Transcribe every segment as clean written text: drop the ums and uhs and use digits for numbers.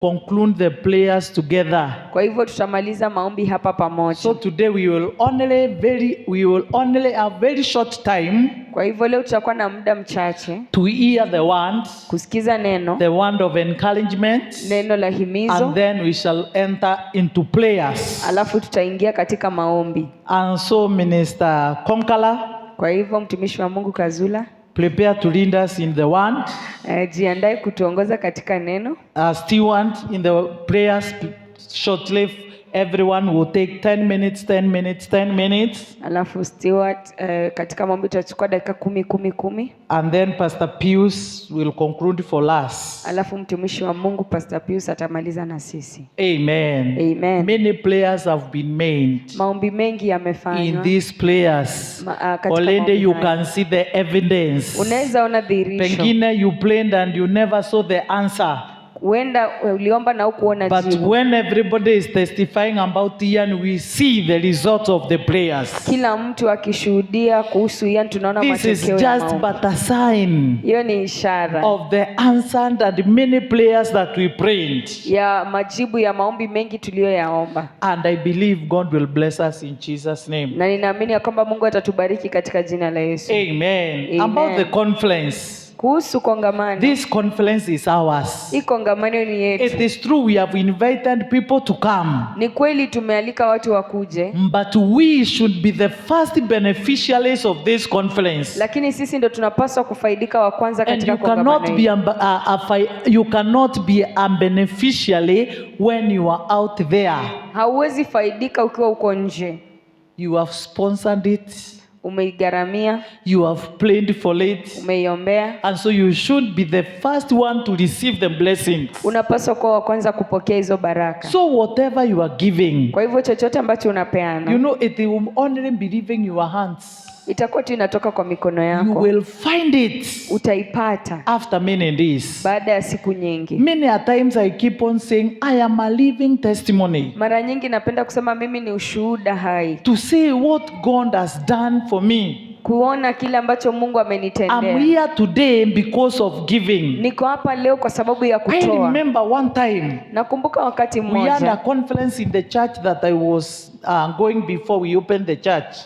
conclude the prayers together. Kwa hivyo tutamaliza maombi hapa pamoja. So today we will only have very short time. Kwa hivyo leo tutakuwa na muda mchache To hear the word, kusikiza neno, the word of encouragement, neno la himizo, and then we shall enter into prayers. alafu tutaingia katika maombi. And so Minister Konkala, Kwa hivyo mtumishi wa Mungu Kazula, prepare to lead us in the word. Jiandae kutuongoza katika neno. Steward in the prayers shortly. Everyone will take 10 minutes. Alafu Stewart katika maombi tutachukua dakika 10. And then Pastor Pius will conclude for us. Alafu mtumishi wa Mungu Pastor Pius atamaliza na sisi. Amen. Amen. Many prayers have been made. Maombi mengi yamefanywa. In these prayers, already you can see the evidence. Unaweza ona dhihirisho. Pengine you prayed and you never saw the answer. Uenda uliomba na hukuona jibu. But when everybody is testifying about Ian, we see the result of the prayers. Kila mtu akishuhudia kuhusu Ian, tunaona matokeo ya maombi. This is just but a sign. Hiyo ni ishara Of the answered and many prayers that we prayed. Ya majibu ya maombi mengi tuliyoyaomba. And I believe God will bless us in Jesus' name. Na ninaamini ya kwamba Mungu atatubariki katika jina la Yesu. Amen. Amen. About the conference. Kuhusu kongamano. This conference is ours. Hii kongamano ni yetu. It is true we have invited people to come. Ni kweli tumealika watu wakuje. But we should be the first beneficiaries of this conference. Lakini sisi ndo tunapaswa kufaidika wa kwanza katika kongamano hili. You cannot be a beneficiary when you are out there. Hauwezi faidika ukiwa uko nje. You have sponsored it. Umeigaramia. You have prayed for it. Umeiombea. And so you should be the first one to receive the blessings. Unapaswa kuwa wa kwanza kupokea hizo baraka. So whatever you are giving, kwa hivyo chochote ambacho unapeana, you know it will only be leaving your hands. Itakuwa tu inatoka kwa mikono yako. You will find it. Utaipata. After many days. Baada ya siku nyingi. Many a times I keep on saying I am a living testimony. Mara nyingi napenda kusema mimi ni ushuhuda hai. To say what God has done for me. Kuona kile ambacho Mungu amenitendea. I'm here today because of giving. Niko hapa leo kwa sababu ya kutoa. I remember one time. Nakumbuka wakati mmoja. We had a conference in the church that I was going before we opened the church.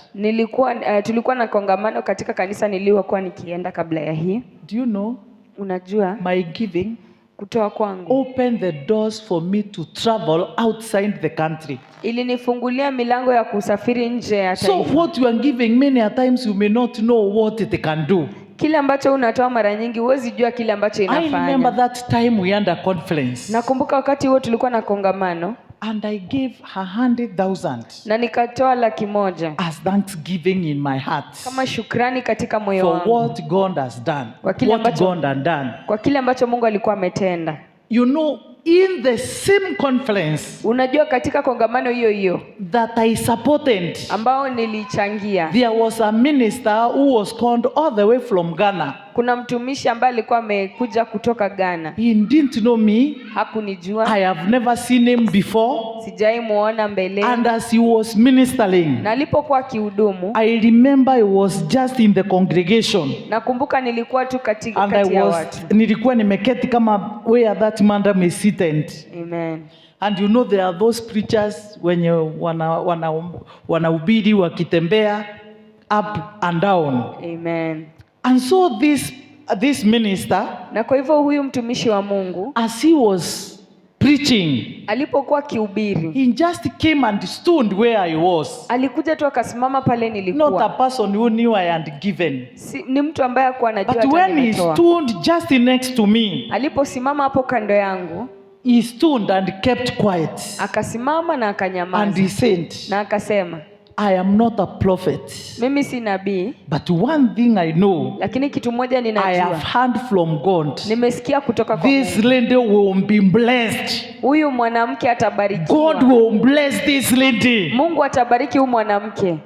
Tulikuwa na kongamano katika kanisa niliyokuwa nikienda kabla ya hii. Do you know? Unajua? My giving. Kutoa kwangu. Open the doors for me to travel outside the country. Ilinifungulia milango ya kusafiri nje ya taifa. So what you are giving many a times you may not know what it can do. Kile ambacho unatoa mara nyingi huwezi jua kile ambacho inafanya. I remember that time we had a conference. Nakumbuka wakati huo tulikuwa na kongamano. And I gave 100,000. Na nikatoa 100,000. As thanksgiving in my heart. Kama shukrani katika moyo wangu. For what God has done. Kwa kile ambacho Mungu alikuwa ametenda. You know, in the same conference, unajua katika kongamano hiyo that I supported, ambao nilichangia, there was a minister who was called all the way from Ghana. Kuna mtumishi ambaye alikuwa amekuja kutoka Ghana. He didn't know me. Hakunijua. I have never seen him before. Sijai muona mbele. And as he was ministering, na alipokuwa kihudumu, I remember I was just in the congregation. Nakumbuka nilikuwa tu kati ya watu. Nilikuwa nimeketi kama where that madam is seated. Amen. And you know there are those preachers wenye wanahubiri wakitembea up and down. Amen. And so this minister, na kwa hivyo huyu mtumishi wa Mungu, as he was preaching, alipokuwa kihubiri, he just came and stood where I was. Alikuja tu akasimama pale nilikuwa. Not a person who knew I had given. Ni mtu ambaye hakuwa anajua hata nimetoa. But when he stood just next to me, aliposimama hapo kando yangu, he stood and kept quiet. Akasimama na akanyamaza. And he said, na akasema, I am not a prophet. Mimi si nabii. But one thing I know. Lakini kitu moja ninajua. I have heard from God. Nimesikia kutoka kwa Mungu. This lady will be blessed. Huyu mwanamke atabarikiwa. God will bless this lady. Mungu atabariki huyu mwanamke.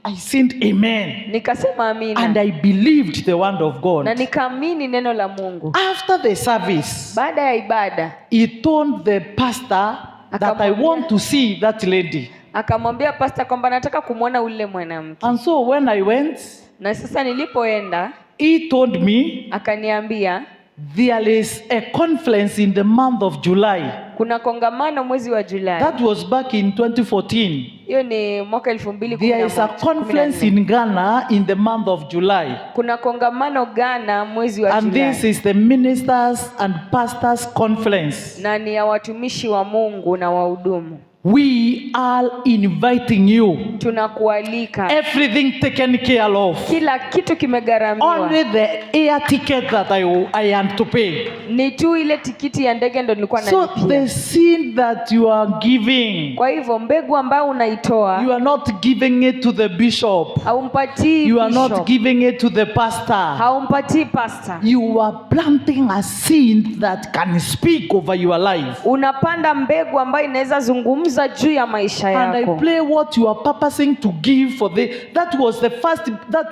I said amen. Nikasema amina. And I believed the word of God. Na nikaamini neno la Mungu. After the service, baada ya ibada, he told the pastor that I want to see that lady. Akamwambia pastor kwamba nataka kumuona ule mwanamke. And so when I went, na sasa nilipoenda, he told me, akaniambia, there is a conference in the month of July. Kuna kongamano mwezi wa Julai. That was back in 2014. Hiyo ni mwaka 2014. There is a conference in Ghana in the month of July. Kuna kongamano Ghana mwezi wa And Julai. this is the ministers and pastors conference. Na ni ya watumishi wa Mungu na wahudumu. We are inviting you. Tunakualika. Everything taken care of. Kila kitu kimegharamiwa. Only the air ticket that I am to pay. Ni tu ile tikiti ya ndege ndo nilikuwa So nalipia. the seed that you are giving, Kwa hivyo mbegu ambayo unaitoa, you are not giving it to the bishop. haumpatii You are not bishop, giving it to the pastor. haumpatii pastor. You are planting a seed that can speak over your life. Unapanda mbegu ambayo inaweza zungumza juu ya maisha And I yako. pray what you are purposing to give for that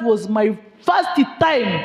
was my first time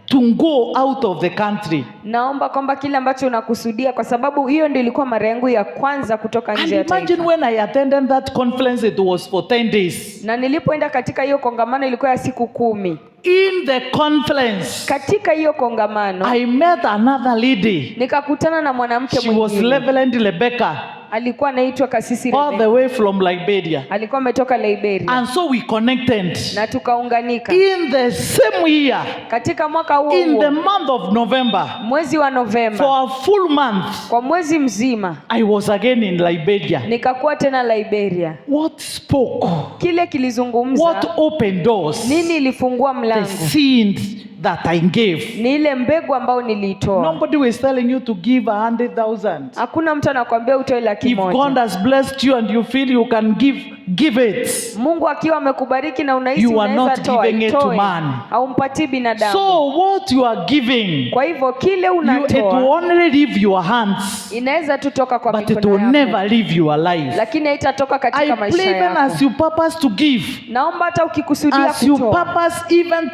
to go out of the country. Naomba kwamba kile ambacho unakusudia, kwa sababu hiyo ndio ilikuwa mara yangu ya kwanza kutoka And nje ya imagine taifa. when I attended that conference, it was for 10 days. Na nilipoenda katika hiyo kongamano ilikuwa ya siku 10. In the conference, Katika hiyo kongamano I met another lady. nikakutana na mwanamke She was mwingine. Reverend Rebecca, Alikuwa anaitwa Kasisi all the Rebecca. way from Liberia. Alikuwa ametoka Liberia. And so we connected. Na tukaunganika. In the same year, Katika mwaka huo in the huo, month of November, mwezi wa Novemba, for a full month, kwa mwezi mzima I was again in Liberia. nikakuwa tena Liberia. What spoke? Kile kilizungumza, What opened doors? nini ilifungua The mlango, seed that I gave. ni ile mbegu ambayo niliitoa. Nobody was telling you to give 100,000. Hakuna mtu anakuambia utoe laki If God moja. has blessed you and you feel you can give it. Mungu akiwa amekubariki na unahisi You are unaweza not toa, giving it to itoe. man. Haumpatii binadamu. So what you are giving, Kwa hivyo kile it will unatoa only leave your hands, inaweza tu toka kwa but it mikono will yako, never leave your life. lakini haitatoka I katika maisha pray even yako. as you purpose to give, Naomba hata ukikusudia as you kutoa, purpose even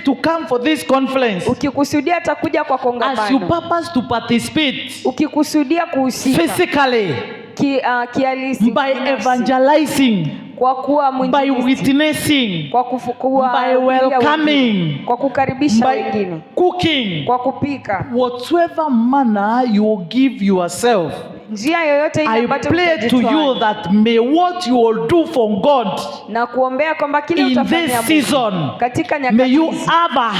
to come for this conference, ukikusudia hata kuja kwa as you kongamano, purpose to participate ukikusudia kuhusika physically, kihalisi, by binafsi, evangelizing, kwa kuwa by mwinjilisti, witnessing, kwa kufukua, by welcoming, kwa kukaribisha by wengine, cooking, kwa kupika, whatsoever manner you give yourself. njia yoyote ile I ambayo pray to you that may what you will do for God na kuombea kwamba kile in utafanya this Mungu season, katika may nyakati you hizi, have a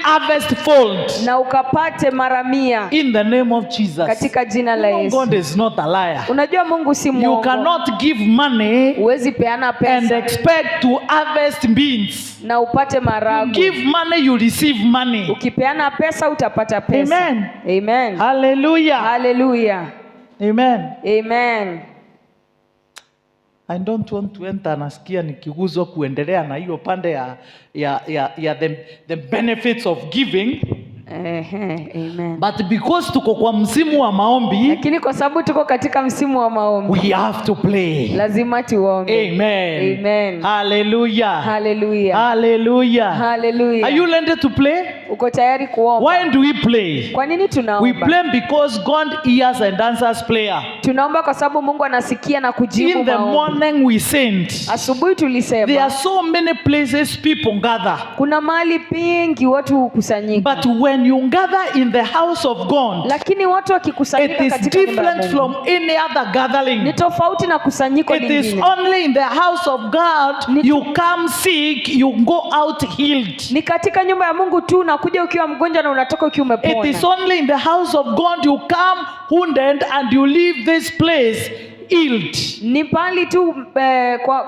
harvest-fold na ukapate mara 100 in the name of Jesus. katika jina la No, Yesu. God is not a liar. Unajua Mungu si You mwongo. cannot give money Huwezi peana and pesa expect to harvest beans. na upate You marago. give money, you receive money. Ukipeana pesa utapata pesa. Amen. Amen. Hallelujah. Hallelujah. Amen. Amen. I don't want to enter, nasikia nikiguzwa kuendelea na hiyo pande ya the benefits of giving. Amen. But because tuko kwa msimu wa maombi, Lakini kwa sababu tuko katika msimu wa maombi, we have to play. lazima tuombe. Amen. Amen. Hallelujah. Hallelujah. Hallelujah. Hallelujah. Are you ready to play? Uko tayari kuomba? Why do we play? Kwa nini We tunaomba? play because God hears and answers prayer. Tunaomba kwa sababu Mungu anasikia na kujibu In the maombi. morning we sing. Asubuhi There tulisema are so many places people gather. kuna mahali pingi watu hukusanyika. But when you gather in the house of God, Lakini watu it wakikusanyika is katika nyumba ya different Mungu, from any other ni gathering. tofauti na kusanyiko It is lingine. only in the house of God you come sick, you go out healed. Ni katika nyumba ya Mungu tu unakuja ukiwa mgonjwa na unatoka ukiwa It is umepona. only in the house of God you come wounded and you leave this place healed. Ni pali tu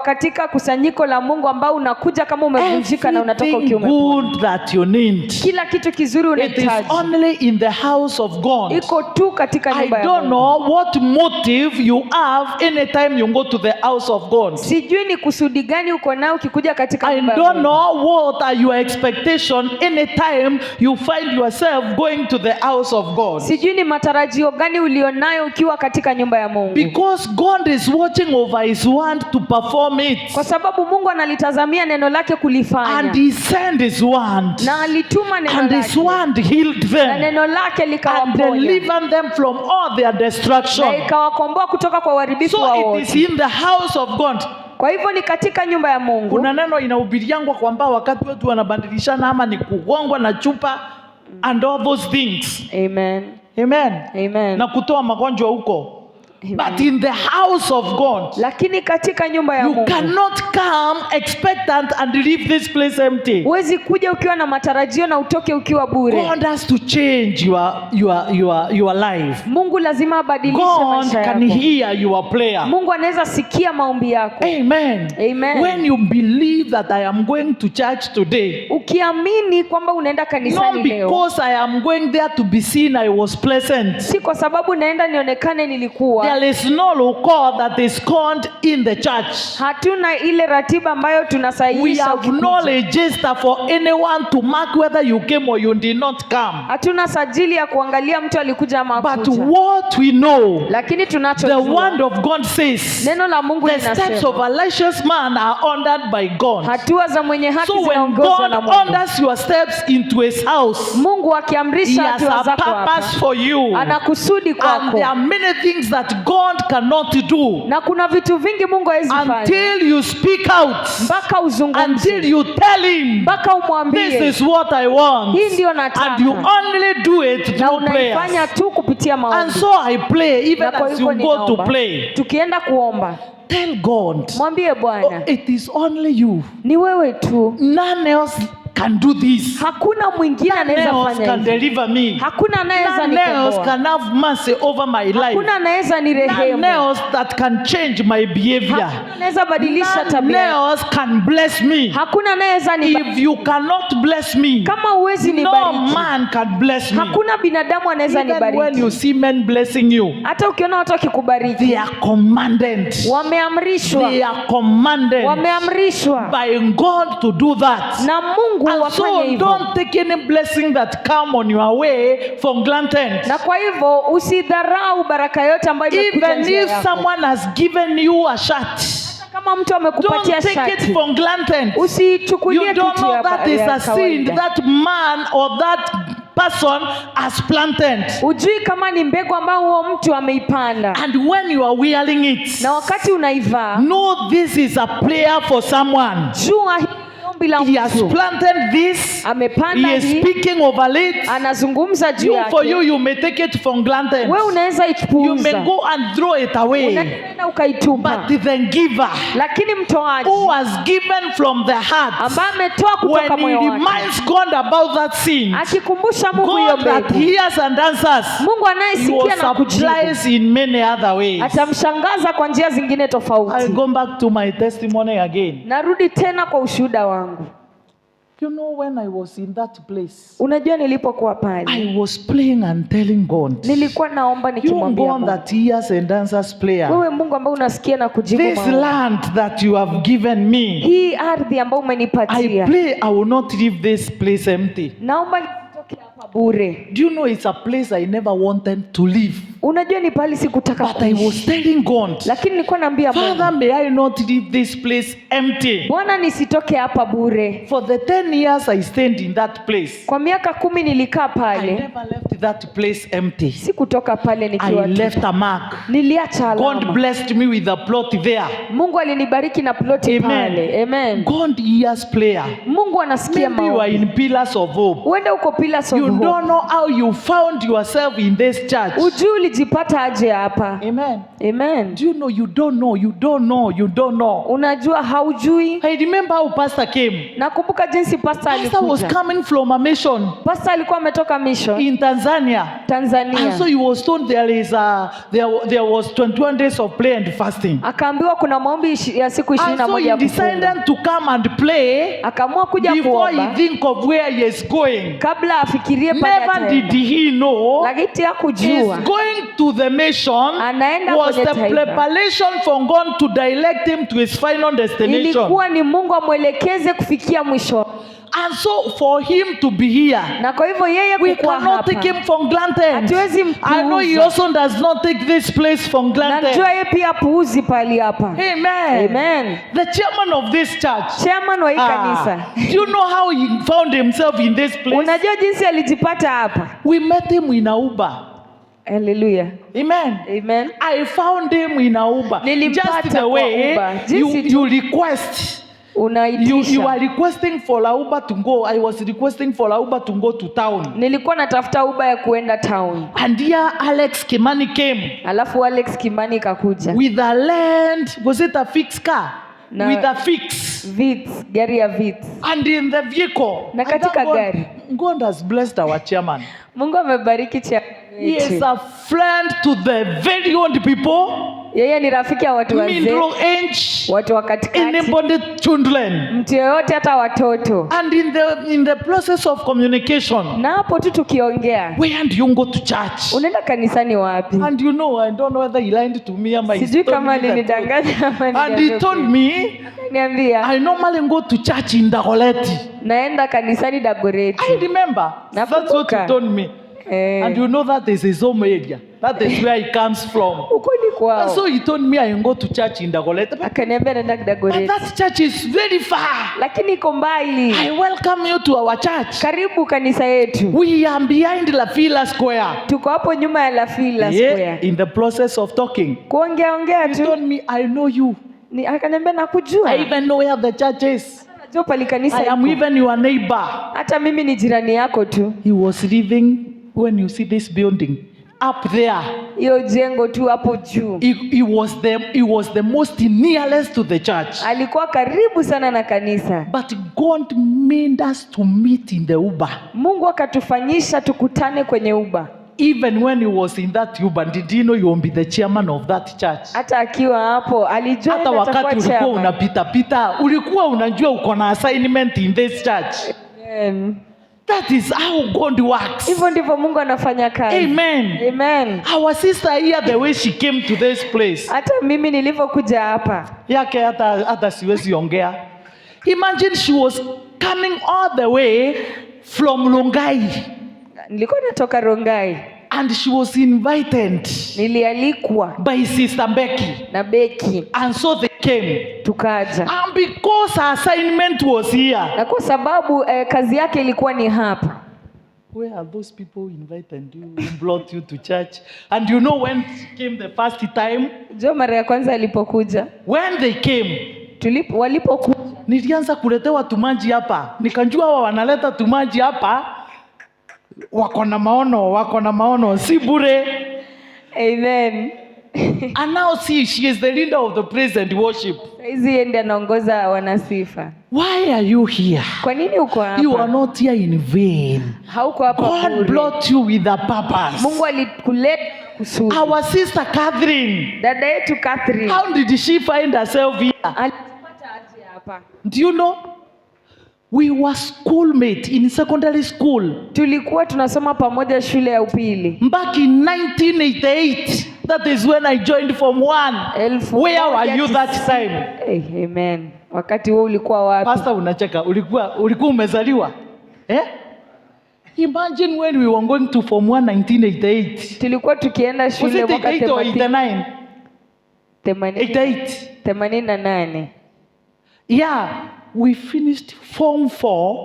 katika kusanyiko la Mungu ambao unakuja kama umevunjika na unatoka ukiwa Everything umepona. good that you need, Kila kitu kizuri it is unahitaji only in the house of God. iko tu katika I nyumba ya don't Mungu. know what motive you have anytime you go to the house of God. Sijui ni kusudi gani uko nao ukikuja katika I nyumba ya don't Mungu. know what are your expectation anytime you find yourself going to the house of God. Sijui ni matarajio gani ulionayo ukiwa katika nyumba ya Mungu. Because God is watching over his word to perform it. Kwa sababu Mungu analitazamia neno lake kulifanya. And he sent his word. Na alituma neno And his lake. word healed Na them. neno lake And likawaponya. delivered them from all their Na destruction. ikawakomboa kutoka kwa uharibifu wa So it wote. is in the house of God. Kwa hivyo ni katika nyumba ya Mungu. Kuna neno inahubiriangwa kwamba wakati wetu wanabadilishana ama ni kugongwa na chupa. and all those things. Amen. Amen. Amen. Na kutoa magonjwa huko. Amen. But in the house of God, Lakini katika nyumba ya you Mungu, cannot come expectant and leave this place empty. huwezi kuja ukiwa na matarajio na utoke ukiwa bure. God has to change your life. Mungu lazima abadilishe God maisha can yako. hear your prayer. Mungu anaweza sikia maombi yako. Amen. Amen. When you believe that I am going to church today, Ukiamini kwamba unaenda not kanisani leo, because I am going there to be seen I was pleasant. si kwa sababu naenda nionekane nilikuwa. There is no law code that is called in the church. Hatuna ile ratiba ambayo We tunasahihisha have no ukikuja. register for anyone to mark whether you came or you did not come. Hatuna sajili ya kuangalia mtu alikuja ama But hakuja. what we know, Lakini the tunachojua, word of God says, neno la Mungu the steps of linasema a righteous man are ordered by God. hatua za mwenye haki So when zinaongozwa God na Mungu. orders your steps into his house, Mungu he akiamrisha has hatua a zako purpose hapa, for you. ana kusudi And kwako. there are many things that God cannot do Na kuna vitu vingi Mungu hawezi fanya until you speak out, mpaka uzungumze, until you tell him, mpaka this umwambie is what I want. hii ndio And nataka, you only do it na through unaifanya prayers. tu kupitia And maombi. so I pray, even Na kwa as you hivyo go to ninaomba, play, tukienda kuomba, tell God, mwambie Bwana, it is only you. ni wewe tu, None else can do this. hakuna mwingine None anaweza else fanya can hivi. deliver me. Hakuna anaweza None else nikomboa. can have mercy over my life. Hakuna anaweza None nirehemu. else that can change my behavior. Hakuna anaweza badilisha None tabia. else can bless me. Hakuna anaweza If you cannot bless me, kama huwezi no nibariki, man can bless me. hakuna binadamu anaweza Even when you nibariki. see men blessing you, Hata ukiona watu wakikubariki, they are commanded. wameamrishwa, They are commanded wameamrishwa by God to do that. na Mungu And wafanye so hivyo. don't take any blessing that come on your way for granted. Na kwa hivyo usidharau baraka yote ambayo imekuja Even njia if yako. someone has given you a shirt, Kama mtu don't amekupatia take it shati, for granted. usichukulie You tu don't know ya that is a seed kawaida. that man or that person has planted. Ujui kama ni mbegu ambayo huo mtu ameipanda, And when you are wearing it, na wakati unaivaa, know this is a prayer for someone. jua hili ni ombi la He has mtu. planted this. Amepanda He is hii, speaking over it. anazungumza juu For you, yake. you may take it for granted. Wewe unaweza You may ipuuza, go and throw it away. unaenda ukaitupa, But the giver lakini mtoaji who has given from the heart, ambaye ametoa kutoka when he moyo wake, reminds God about that sin, akikumbusha Mungu hiyo God that mbegu, hears and answers, Mungu He anayesikia will na kujibu, surprise in many other ways. atamshangaza kwa njia zingine I tofauti. go back to my testimony again. Narudi tena kwa ushuhuda wangu. You know, when I was in that place, Unajua nilipokuwa pale, I was praying and telling God, nilikuwa naomba you nikimwambia God Mungu, that hears and answers prayer, wewe Mungu ambaye unasikia na kujibu this maombi, land that you have given me, hii ardhi ambayo I umenipatia, pray I will not leave this place empty. naomba nisitoke hapa bure. Do you know it's a place I never wanted to leave? Unajua ni pahali sikutaka But I was kuishi, telling God, lakini nilikuwa naambia Father, Mungu, may I not leave this place empty. Bwana nisitoke hapa bure. For the 10 years I stayed in that place, Kwa miaka 10 nilikaa I pale, never left that place empty. sikutoka pale I nikiwa tu. left a mark. Niliacha God alama. blessed me with a plot there. Mungu alinibariki na ploti Amen. pale. Amen. God hears prayer. Mungu anasikia Maybe you are maombi. in pillars of hope. Uende uko Pillars of You Hope. don't know how you found yourself in this church. Ujui ulijipata aje hapa. Amen. Amen. Do you know you don't know, you don't know, you don't know. Unajua haujui. I remember how pastor came. Nakumbuka jinsi pastor Pastor was alikuja. coming from a mission Pastor alikuwa ametoka mission in Tanzania. Tanzania. And so he was told there was 21 days of prayer and fasting. Akaambiwa kuna maombi ya siku And 21 so ya he kufunga. decided to come and pray Akaamua kuja before he kuomba think of where he is going. kabla afikirie pale Never did ataenda. he know Lakini he's hakujua going to the mission anaenda was kwenye the taifa. preparation for God to direct him to his final destination. Ilikuwa ni Mungu amwelekeze kufikia mwisho. And so for him to be here, Na kwa hivyo yeye we kukuwa cannot hapa. take him for granted. Hatuwezi I know he mpuuza. also does not take this place for Na granted. najua yeye pia puuzi pali hapa. Amen. Amen. The chairman of this church. Chairman wa hii kanisa. Do you know how he found himself in this place? Unajua jinsi alijipata hapa. We met him in a Uber. Hallelujah. Amen. Amen. I found him in a Uber. Nilimpata Just the kwa way Uber. Jinsi tu. you request. unaitisha. You are requesting for a Uber to go. I was requesting for a Uber to go to town. Nilikuwa natafuta Uber ya kuenda town. And here Alex Kimani came. Alafu Alex Kimani kakuja. With a land, was it a fixed car? Na with a fix. Vitz, gari ya Vitz. And in the vehicle. Na katika gari. God has blessed our chairman. Mungu amebariki chairman. He is a friend to the very old people. Yeye ni rafiki ya watu wazee. Middle age. Watu wa katikati. Anybody children. Mtu yoyote hata watoto. And in the process of communication. Na hapo tu tukiongea. Where do you go to church? Unaenda kanisani wapi? And you know, I don't know whether he lied to me or sijui kama alinidanganya ama ni. And he told me, niambia, I normally go to church in Dagoretti. Naenda kanisani Dagoretti. I remember. That's what he told me. And you know that is his home area. That is where he comes from. Uko ni kwao. And so he told me I go to church in Dagoretti. Akaniambia naenda Dagoretti. But that church is very far. Lakini iko mbali. I welcome you to our church. Karibu kanisa yetu. We are behind La Fila Square. Tuko hapo nyuma ya La Fila Square. In the process of talking. Kuongea tu. He told me I know you. Akaniambia nakujua. I even know where the church is. Najua pali kanisa I am even your neighbor. Hata mimi ni jirani yako tu. He was living when you see this building up there. Hiyo jengo tu hapo juu. He was the most nearest to the church. Alikuwa karibu sana na kanisa. But God made us to meet in the Uber. Mungu akatufanyisha tukutane kwenye Uber. Even when he was in that Uber, did you know you will be the chairman of that church? Hata akiwa hapo alijua hata wakati ulikuwa unapita ulikuwa unajua uko na assignment in this church. Amen. That is how God works. Hivyo ndivyo Mungu anafanya kazi. Amen. Amen. Our sister here, the way she came to this place. Hata mimi nilivyokuja hapa. Yake hata siwezi ongea. Imagine she was coming all the way from Rongai. Nilikuwa natoka Rongai. And she was invited. Nilialikwa. By Sister Becky. Na Becky. And so they came. Tukaja. And because her assignment was here. Na kwa sababu kazi yake ilikuwa ni hapa. Where are those people invited you, brought you to church? And you know when she came the first time? Jo mara ya kwanza alipokuja. When they came. Walipokuja. Nilianza kuletewa tumaji hapa. Nikajua wao wanaleta tumaji hapa. Wako na maono si bure. Amen. And now see, she is the leader of the praise and worship. Hizi yeye ndiye anaongoza wanasifa. Why are you here? Kwa nini uko hapa? You are not here in vain. Hauko hapa bure. God brought you with a purpose. Mungu alikuleta kusudi. Our sister Catherine. Dada yetu Catherine. How did she find herself here? Alipata aje hapa? Do you know? We were schoolmates in secondary school. Tulikuwa tunasoma pamoja shule ya upili. Back in 1988. That is when I joined Form 1. Where were you that time? Amen. Wakati wewe ulikuwa wapi? Pastor unacheka. Ulikuwa umezaliwa? Imagine when we were going to Form 1 1988. Tulikuwa tukienda shule mwaka 88. 88. Yeah, we finished Form 4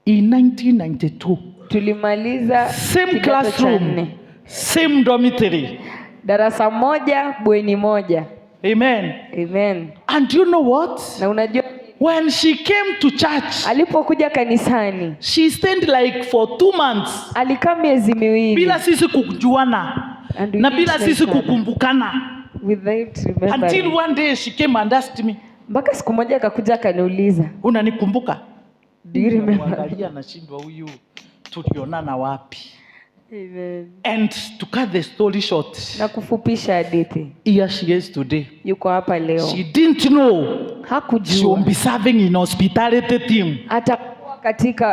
in 1992. Tulimaliza same classroom, same dormitory. Darasa moja, bweni moja. Amen. Amen. And you know what? Na unajua when she came to church, alipokuja kanisani, she stayed like for 2 months. Alikaa miezi miwili. Bila sisi kujuana. Na bila sisi kukumbukana. Until one day she came and asked me. Mpaka siku moja akakuja akaniuliza. Unanikumbuka? Do you remember? Angalia nashindwa huyu tulionana wapi? Amen. And to cut the story short. Na kufupisha hadithi. Here she is today. Yuko hapa leo. She didn't know. Hakujua. She will be serving in hospitality team. Atakuwa katika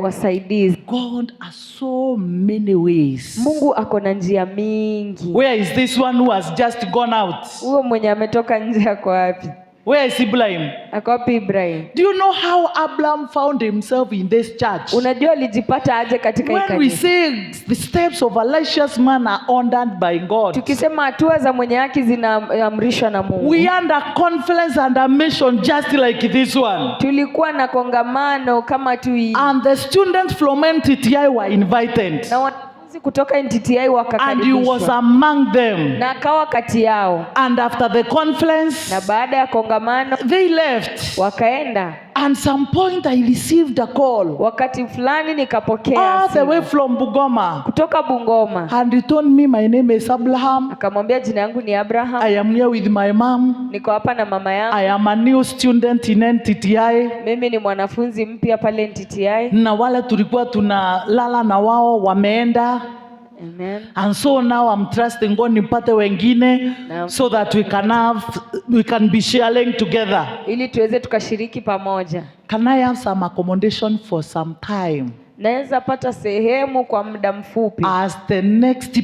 wasaidizi. God has so many ways. Mungu ako na njia mingi. Where is this one who has just gone out? Huyo mwenye ametoka nje ako wapi? Where is Ibrahim? Ako wapi Ibrahim? Do you know how Abraham found himself in this church? Unajua alijipata aje katika hii kanisa? When we say the steps of a righteous man are ordered by God. Tukisema hatua za mwenye haki zinaamrishwa na Mungu. We had a conference and a mission just like this one. Tulikuwa na kongamano kama tu hii. And the students from NTTI were invited. Na wanafunzi Wanafunzi kutoka NTTI and he was wakakaribishwa among them. na akawa kati yao, And after the conference, na baada ya kongamano they left. wakaenda. And some point I received a call Wakati fulani nikapokea all the way simu from Bungoma. kutoka Bungoma, And he told me, my name is Abraham. akamwambia jina yangu ni Abraham, I am here with my mom. niko hapa na mama yangu, I am a new student in NTTI. mimi ni mwanafunzi mpya pale NTTI. Na wale tulikuwa tunalala na wao wameenda. Amen. And so now I'm trusting God nipate wengine Naam. so that we can be sharing together. Ili tuweze tukashiriki pamoja. Can I have some accommodation for some time Naweza pata sehemu kwa muda mfupi as the next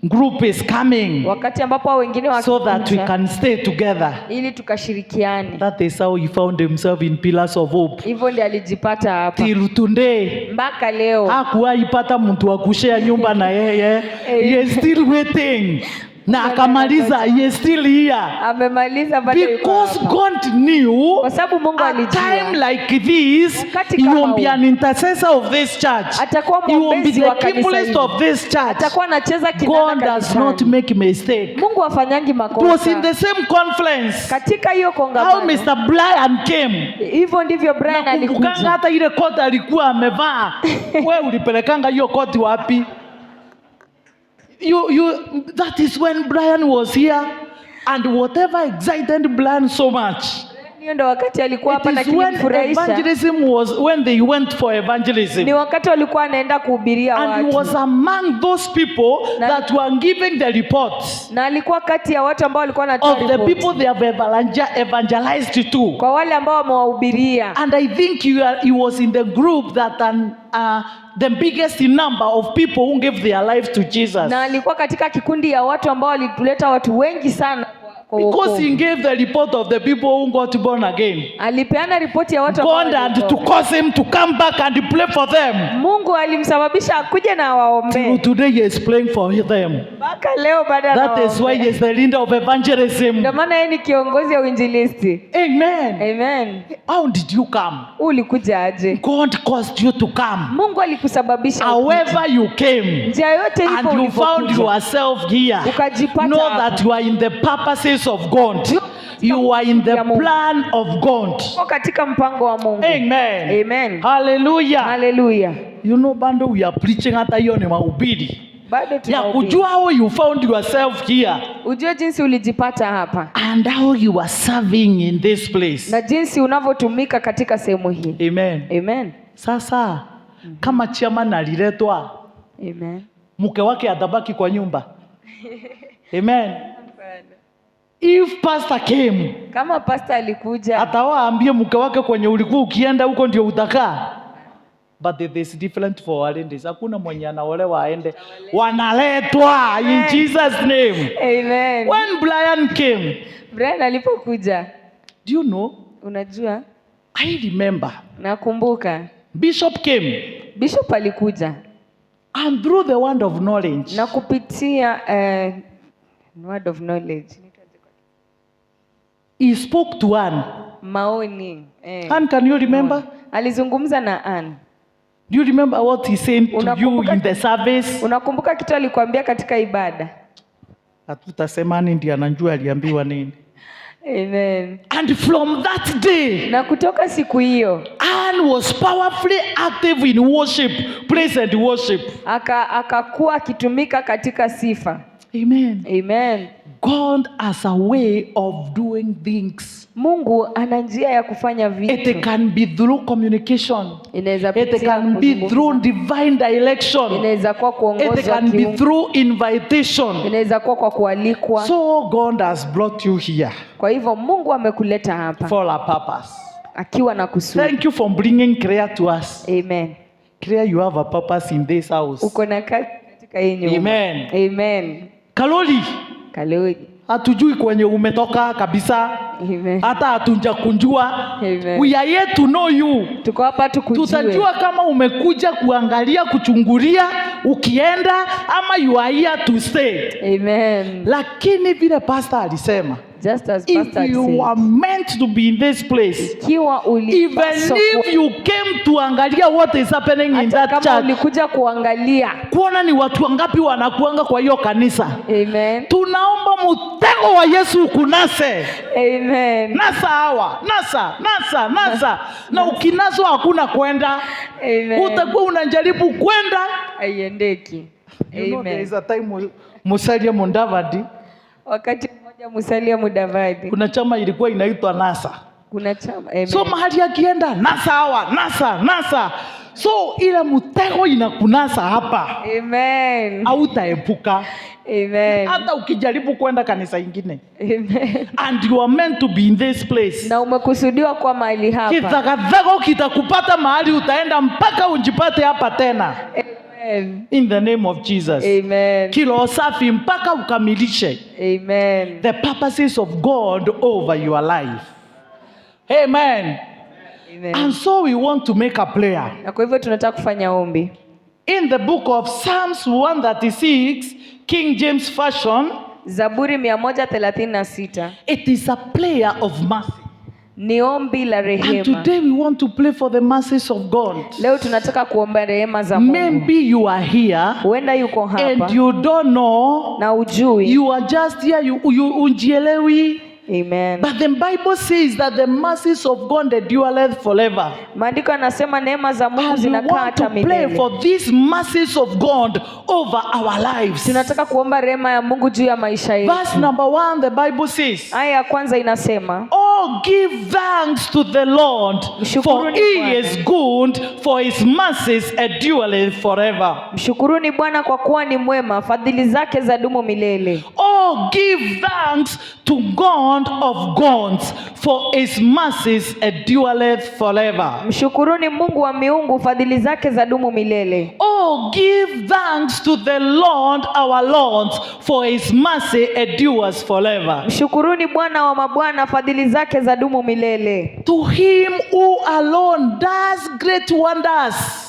group is coming wakati ambapo wengine so that we wakikuja, can stay together? ili tukashirikiane. That is how he found himself in Pillars of Hope. Hivyo ndiye alijipata hapa Till today, mpaka leo. hakuwaipata mtu wa kushare nyumba na yeye. He is still waiting. Na akamaliza, he is still here. Amemaliza bado yuko Because hapa. God knew Kwa sababu Mungu a alijua time like this, wakati you kama will be huu, an intercessor of this church. atakuwa You will be mwombezi wa the kanisa keyboardist hili, of this church. atakuwa anacheza kinanda God does not kanisani. make mistake. Mungu hafanyangi It was in makosa. the same conference Katika hiyo how kongamano, Mr. Brian came. hivyo ndivyo Brian Nakumbukanga alikuja. hata ile koti alikuwa amevaa. Wewe ulipelekanga hiyo koti wapi? That is when Brian was here, and whatever excited Brian so much. Hiyo ndo wakati alikuwa hapa na It is when kilimfurahisha. when they went for evangelism. Ni wakati walikuwa anaenda kuhubiria And he was watu. among those people that were giving the reports Na alikuwa kati ya watu ambao walikuwa wanatoa of the ripoti people they have evangelized to. kwa wale ambao wamewahubiria. And I think he was in the group that the biggest number of people who gave their lives to Jesus. Na alikuwa katika kikundi ya watu ambao walituleta watu wengi sana kwa Because wokovu. he gave the report of the people who got born again. Alipeana ripoti ya watu ambao God had to waliokoka. cause him to come back and pray for them. Mungu alimsababisha akuje na Till waombe. today he is praying for them. Mpaka leo bado That is why he is the leader of evangelism. ndio maana yeye ni kiongozi wa uinjilisti. Amen. Amen. How did you come? Ulikuja aje? God caused you to come. Mungu alikusababisha ukuje. However you came Njia yote ilipo and you found ulipokuja. yourself here, Ukajipata know hapa. that you are in the purposes of God. You are in the plan of God. Uko katika mpango wa Mungu. Amen. Amen. Hallelujah. Hallelujah. You know, bando we are preaching hata hiyo ni mahubiri. Bado Ya tunahubiri. kujua how you found yourself here Ujue jinsi ulijipata hapa and how you are serving in this place. na jinsi unavyotumika katika sehemu hii. Amen. Amen. Sasa kama chairman aliletwa, Amen. mke wake atabaki kwa nyumba. Amen. If pastor came, Kama pastor alikuja, atawaambie mke wake kwenye ulikuwa ukienda huko ndio utakaa. But it is different for Walendes. Hakuna mwenye anaolewa aende. Wanaletwa in Jesus name. Amen. When Brian came, Brian alipokuja, do you know? unajua, I remember nakumbuka Bishop came Bishop alikuja and through the word of knowledge, na kupitia word of knowledge he spoke to Anne. maoni Anne, can you remember? alizungumza na Ann. Do you remember what he said to you Unakumbuka- in the service? Unakumbuka kitu alikwambia katika ibada? Hatutasema nini ndiye anajua aliambiwa nini. Amen. And from that day, Na kutoka siku hiyo Anne was powerfully active in worship, praise and worship. akakuwa akitumika katika sifa. Amen. Amen. God has a way of doing things. Mungu ana njia ya kufanya It vitu. can be through communication. Inaweza It pitia can be kuzungumza. through divine direction. Inaweza kuwa It kuongozwa can be kiungu. through invitation. Inaweza kuwa kwa kualikwa. So God has brought you here Kwa hivyo Mungu amekuleta hapa for a purpose. akiwa na kusudi. Thank you for bringing Claire to us. Amen. Claire, you have a purpose in this house. Uko na kazi katika hii nyumba. Amen. Amen. Kaloli, Kaloi. Hatujui kwenye umetoka kabisa. Amen. Hata hatujakunjua. Amen. We are here to know you. Tuko hapa tukujue. Tutajua kama umekuja kuangalia, kuchungulia, ukienda ama you are here to stay. Amen. Lakini vile pastor alisema, just as if pastor you said, are meant to be in this place, even if you came to angalia what is happening in that church, ulikuja kuangalia kuona ni watu wangapi wanakuanga kwa hiyo kanisa. Amen. Tunaomba mtego wa Yesu kunase. Amen. Nasa hawa, nasa. Na ukinaswa hakuna kwenda. Amen. Utakuwa unajaribu kwenda aiendeki. You know, there is a time Musalia Mudavadi, wakati mmoja Musalia Mudavadi, kuna chama ilikuwa inaitwa NASA. Kuna chama. Amen. So mahali akienda nasa hawa, nasa. So ile mtego inakunasa hapa. Amen. Hautaepuka. Amen. Hata ukijaribu kwenda kanisa ingine. Amen. And you are meant to be in this place. Na umekusudiwa kwa mahali hapa. Kitakathako kitakupata mahali utaenda mpaka unjipate hapa tena. Amen. In the name of Jesus. Amen. Kilo safi mpaka ukamilishe. Amen. The purposes of God over your life. Amen. Amen. And so we want to make a prayer. Na kwa hivyo tunataka kufanya ombi. In the book of Psalms 136, King James Version, Zaburi 136. it is a prayer of mercy. Ni ombi la And rehema. today we want to pray for the mercies of God. Leo tunataka kuomba rehema za Mungu. Maybe you are here Huenda yuko hapa and you don't know, na ujui. you are just here, you unjielewi. Amen. But the Bible says that the mercies of God endureth forever. Maandiko yanasema neema za Mungu And we zinakaa want to hata pray milele. for these mercies of God over our lives. Tunataka kuomba rehema ya Mungu juu ya maisha yetu. Verse number 1, the Bible says, Aya ya kwanza inasema, oh, give thanks to the Lord, for Mshukuruni he Bwana. is good, for his mercies endureth forever. mshukuruni Bwana kwa kuwa ni mwema, fadhili zake zadumu milele. Oh, give thanks to God of gods, for his mercies endureth forever. Mshukuruni Mungu wa miungu, fadhili zake zadumu milele. Oh, give thanks to the Lord our Lord, for his mercy endures forever. Mshukuruni Bwana wa mabwana, fadhili zake zadumu milele. To him who alone does great wonders.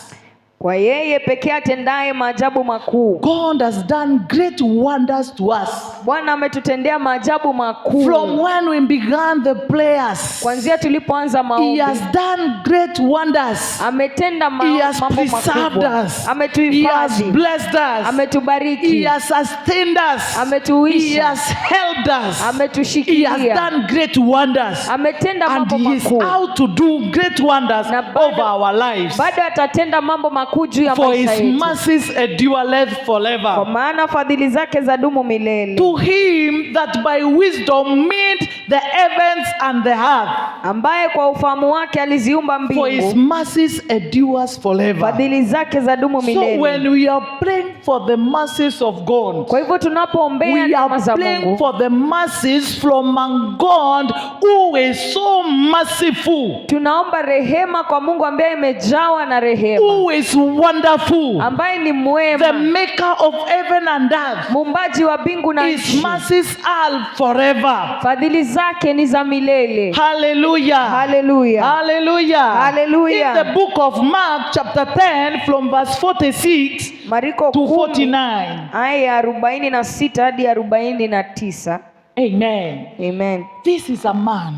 Kwa yeye pekee atendaye maajabu makuu. God has done great wonders to us. Bwana ametutendea maajabu makuu. From when we began the prayers, Kuanzia tulipoanza he maombi. has done great wonders. Ametenda He has mambo preserved makubwa. us. He has Ametuhifadhi. blessed us. He Ametubariki. has sustained us. He Ametuisha. has helped us. He has Ametushikilia. done great wonders. Ametenda And mambo he is makuu. out to do great wonders Na bado- over our lives. Bado atatenda mambo makuu juu ya For maisha his yetu. mercies endureth Kwa forever. maana fadhili zake zadumu milele. To him that by wisdom made the heavens and the earth, Ambaye kwa ufahamu wake aliziumba for his mbingu. mercies endures forever. Fadhili zake zadumu So milele. when we are praying for the mercies of God, Kwa hivyo tunapoombea we neema are za praying Mungu, for the mercies from a God who is so merciful, tunaomba rehema kwa Mungu ambaye imejawa na rehema, who is wonderful, ambaye ni the mwema, maker of heaven and earth. muumbaji wa mbingu na His nchi. mercies are forever. Fadhili zake ni za milele. Hallelujah. Haleluya. Hallelujah. Hallelujah. In the book of Mark chapter 10 from verse 46 Mariko to 10 49. aya ya 46 hadi 49. Amen. Amen. This is a man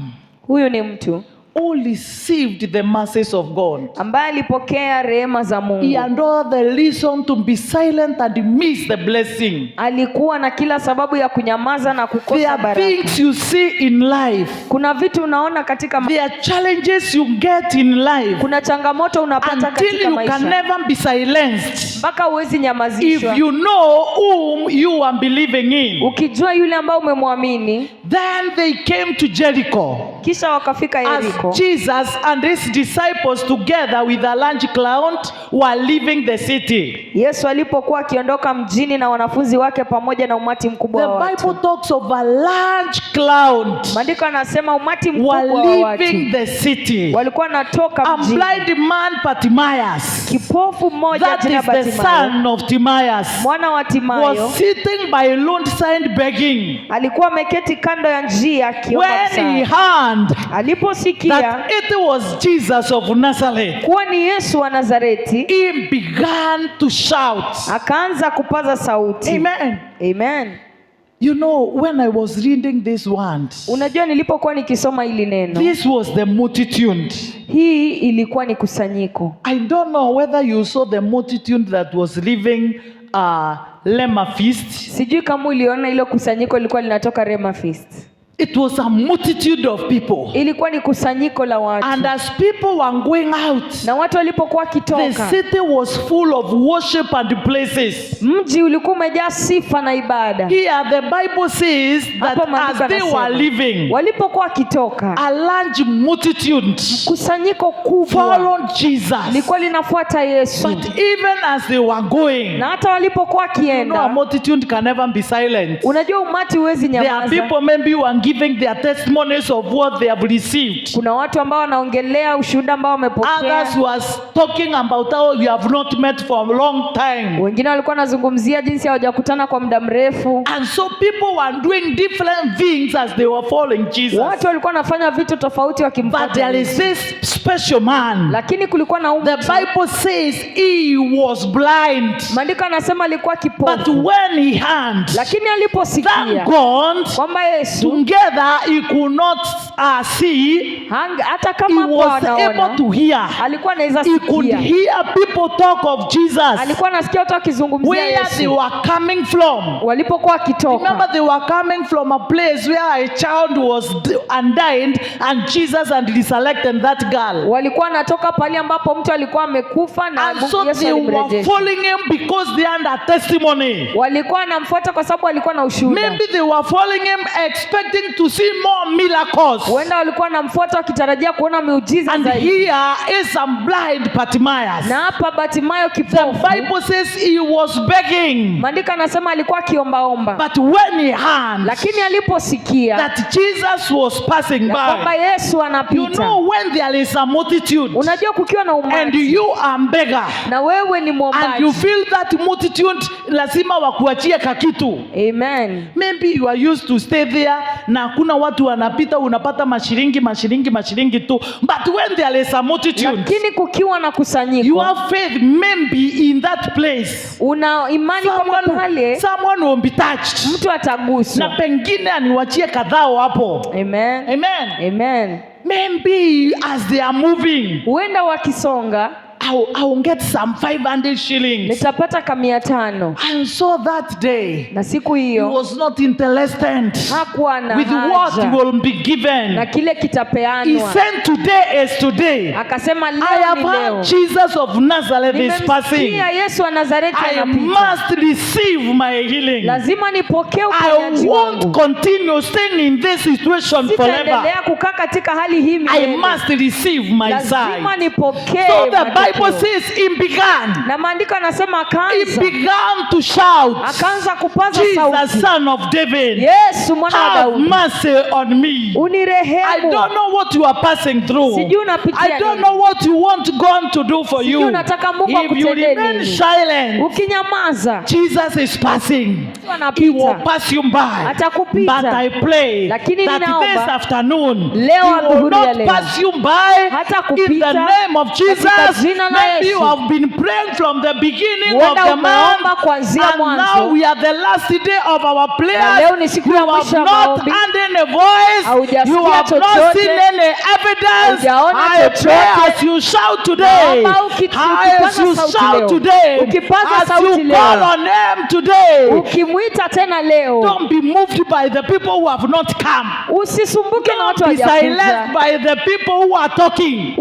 Huyu ni mtu who received the mercies of God. ambaye alipokea rehema za He Mungu. had all the reason to be silent and miss the blessing. Alikuwa na kila sababu ya kunyamaza na There kukosa are baraka. things you see in life. Kuna vitu unaona katika There are challenges you get in life kuna changamoto unapata until katika you can maisha never be silenced. mpaka huwezi If nyamazishwa. you know whom you are believing in. Ukijua yule ambao umemwamini. Then they came to Jericho. Kisha wakafika Yeriko. As Jesus and his disciples together with a large crowd were leaving the city. Yesu alipokuwa akiondoka mjini na wanafunzi wake pamoja na umati mkubwa wa watu. The Bible talks of a large crowd. Maandiko yanasema umati mkubwa wa were watu. leaving the city. Walikuwa natoka mjini. A blind man Bartimaeus, Kipofu mmoja that jina is the Bartimayo, son of Timaeus, mwana wa Timayo, was sitting by roadside begging. alikuwa ameketi kando ya njia akiomba When he msaada. heard Aliposikia that it was Jesus of Nazareth, kuwa ni Yesu wa Nazareti, he began to shout. akaanza kupaza sauti. Amen. Amen. You know, when I was reading these words, Unajua nilipokuwa nikisoma hili neno, this was the multitude. hii ilikuwa ni kusanyiko. I don't know whether you saw the multitude that was leaving Lema Feast. Sijui kama uliona ile kusanyiko lilikuwa linatoka Rema Feast. It was a multitude of people. Ilikuwa ni kusanyiko la watu. And as people were going out, Na watu walipokuwa the kitoka, city was full of worship and places. mji ulikuwa umejaa sifa na ibada. Here the Bible says that Hapo maandiko as they yanasema, were leaving, walipokuwa kitoka, a large multitude kusanyiko kubwa followed Jesus. lilikuwa linafuata Yesu. But even as they were going, Na hata walipokuwa a kienda, multitude can never be silent. unajua umati huwezi There are nyamaza. people maybe who are giving their testimonies of what they have received. Kuna watu ambao wanaongelea ushuhuda ambao wamepokea. Others who are talking about how you have not met for a long time. Wengine walikuwa wanazungumzia jinsi hawajakutana kwa muda mrefu. And so people were doing different things as they were following Jesus. Watu walikuwa wanafanya vitu tofauti But wakimfuata there is Yesu. this special man. Lakini kulikuwa na The Bible says he was blind. Maandiko anasema alikuwa But kipofu. when he heard, Lakini aliposikia thank God, kwamba Yesu together he could not see, hata he kama hakuwa was able anaona, to hear. alikuwa anaweza He could sikia. hear people talk of Jesus, Alikuwa anasikia watu wakizungumzia where they Yesu. were coming from. Walipokuwa Remember, wakitoka, they were coming from a place where a child was undied, and Jesus and resurrected that girl. walikuwa wanatoka pale ambapo mtu alikuwa amekufa na And so Yesu they were alimrejesha. following him because they had a testimony. Walikuwa wanamfuata kwa sababu alikuwa na ushuhuda. Maybe they were following him expecting to see more miracles. Huenda walikuwa wanamfuata wakitarajia kuona miujiza And zaidi. here is some blind Bartimaeus. Na hapa Bartimayo The kipofu, Bible says he was begging. maandiko anasema alikuwa akiombaomba. But when he heard Lakini aliposikia that Jesus was passing ya kwamba by, Yesu you anapita. know, when there is a multitude Unajua kukiwa na and umati you are a beggar, na wewe ni and you mwombaji. feel that multitude lazima wakuachie kakitu. Amen. Maybe you are used to stay there na kuna watu wanapita, unapata mashiringi tu. But when there is a multitude, Lakini kukiwa na you kusanyiko, have faith maybe in that place. una imani kwamba pale Someone will be touched. mtu Na ataguswa. pengine aniwachie kadhao hapo. Amen. Amen. Amen. Maybe as they are moving, Huenda wakisonga, I'll get some 500 shillings. nitapata 500. And so that day, Na siku he hiyo was not interested hakuwa na with what haja will be na given. kile He kitapeanwa. said, today is today. Akasema I leo have ni leo. heard Jesus of Nazareth is passing. Nimemsikia Yesu wa Nazareti I anapita. must receive my healing. Lazima nipokee I uponyaji won't wangu. continue staying in this situation forever. Sitaendelea kukaa katika hali hii I milele. must receive my Lazima sight. nipokee So the Bible matokeo. says he began. Na maandiko anasema He akaanza to shout, akaanza kupaza Jesus, sauti, son of David, Yesu mwana wa have Daudi, mercy on me. I unirehemu. don't know what you are passing through. Sijui unapitia I don't nini. know what you want God to do for Sijui you. unataka Mungu If you akutendee remain nini. silent, Ukinyamaza Jesus is passing. anapita. He will pass you by. Atakupita. But I pray Lakini that ninaomba, this afternoon leo He will adhuhuri ya not leo, pass you by hata in kupita the name of katika Jesus. jina la Maybe you Yesu. have been praying from the beginning of Huenda the month, umeomba kuanzia and mwanzo. now we are the last day of our Na prayers. leo ni siku You ya have mwisho ya not maombi. heard any voice. Haujasikia You have not chochote. seen any evidence. Hujaona I chochote. pray as you shout today, Naomba as ukipaza you sauti shout leo. today, Ukipaza as sauti you leo. call on Him today. Ukimwita tena leo, Don't be moved by the people who have not come. usisumbuke na watu Don't be silenced hawajakuja. by the people who are talking.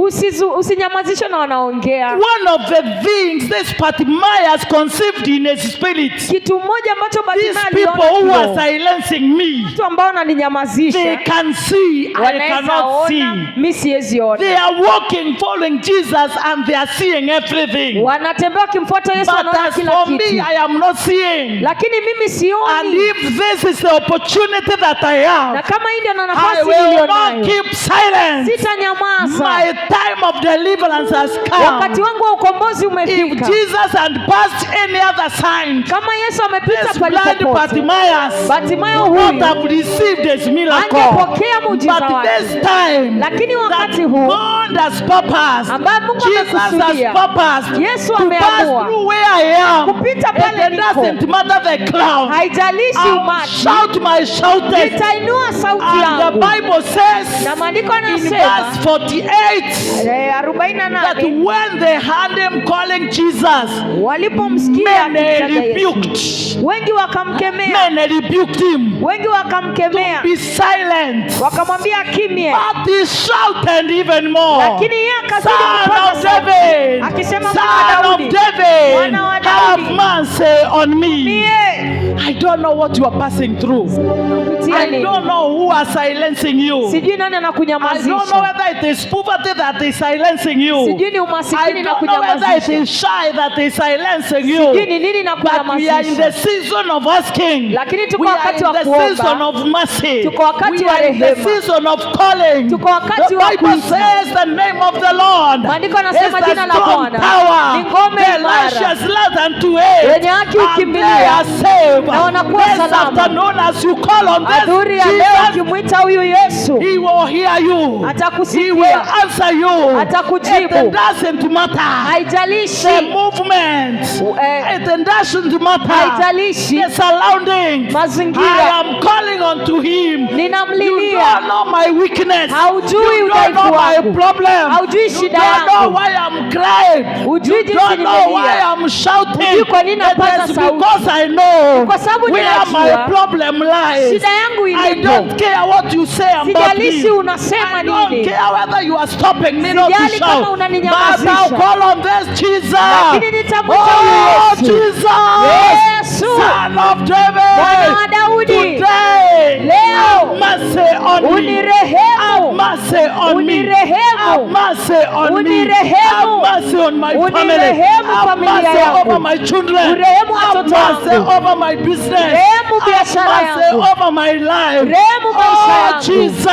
Usinyamazishwe na wanaongea. alitokea. One of the things this Bartimaeus conceived in his spirit, Kitu moja ambacho these Bartimayo people who are aliona, silencing me, watu ambao they wananinyamazisha can see, I wanaweza cannot see. ona, mimi siwezi ona. They are walking, following Jesus, and they are seeing everything. Wanatembea wakimfuata Yesu, But wanaona as kila for me, kitu, I am not seeing. lakini mimi And sioni. if this is the opportunity that I Na have, kama hii ndio I nafasi will nilionayo, not keep silent. sitanyamaza. My time of deliverance has Wakati come. wangu wa ukombozi If umefika. Jesus had passed any other sign, Kama Yesu amepita this pale blind popote, Bartimaeus Bartimayo would huyu not have received his miracle. angepokea muujiza But wake. this time, Lakini that wakati huu God has purposed, ambaye Mungu Jesus has amekusudia, purposed Yesu to pass ameamua through where I am. kupita pale It doesn't niko. matter the crowd. Haijalishi I'll umati, shout my shoutings. nitainua sauti And the yangu. Bible says Na maandiko in yanasema verse 48 that 48, when they heard him calling Jesus, walipomsikia many akimtaja Yesu, rebuked. wengi wakamkemea, Many rebuked him. wengi wakamkemea, Be silent. wakamwambia kimya. But he shouted even more. Lakini yeye akazidi Son kupaza of sauti, David, akisema, Son Mwana wa of Daudi, David, Mwana wa have Daudi, mercy on me. Mie, I don't know what you are passing through. unapitia I nini? don't know who are silencing you. Sijui nani I don't know anakunyamazisha. whether it is poverty that is silencing you. Sijui ni I umasikini na don't know whether it kunyamazisha. is shy that is silencing Sijui you. ni nini na But we are in the kunyamazisha. season of asking. Lakini tuko We are wakati in wa the kuomba. season of mercy. Tuko wakati We wa are in the rehema. season of calling. Tuko wakati The wa Bible kuita. says the name of the Lord Maandiko is yanasema the jina la strong Bwana tower. ni ngome The imara. righteous led unto it, Wenye haki and hukimbilia, they are saved. na wanakuwa This salama. afternoon as you call on this Adhuri ya leo Jesus, ukimwita huyu Yesu, He will hear you. atakusikia. He will answer you. Atakujibu. It doesn't matter. The haijalishi movement. It doesn't matter. haijalishi The surroundings. mazingira. I am calling unto Him. You Ninamlilia. don't know my weakness. Haujui You don't udhaifu know my wangu. problem. Haujui You shida don't know yangu. why I'm crying. Hujui You jinsi don't know why nimelia. I'm shouting. Hujui kwa nini napaza It is sauti. because I know Kwa sababu where ninajua my problem lies. shida yangu I ilipo. don't care what you say about me. Sijalishi unasema I don't nini. care whether you are stopping me not to Sijali kama shout. But unaninyamazisha. I'll call on this Jesus. Lakini nitamwita Oh, Yesu. Jesus. Yesu. Son of Mwana David. wa Daudi, Today, leo, have mercy on me. unirehemu. Have mercy on me. Unirehemu. Have mercy on me. Unirehemu. Have mercy on my family. Unirehemu Have familia mercy yangu. over my children. Urehemu Have watoto mercy wangu. over my business. Rehemu Have biashara mercy yangu. over my life. Rehemu maisha Oh, yangu. Jesus.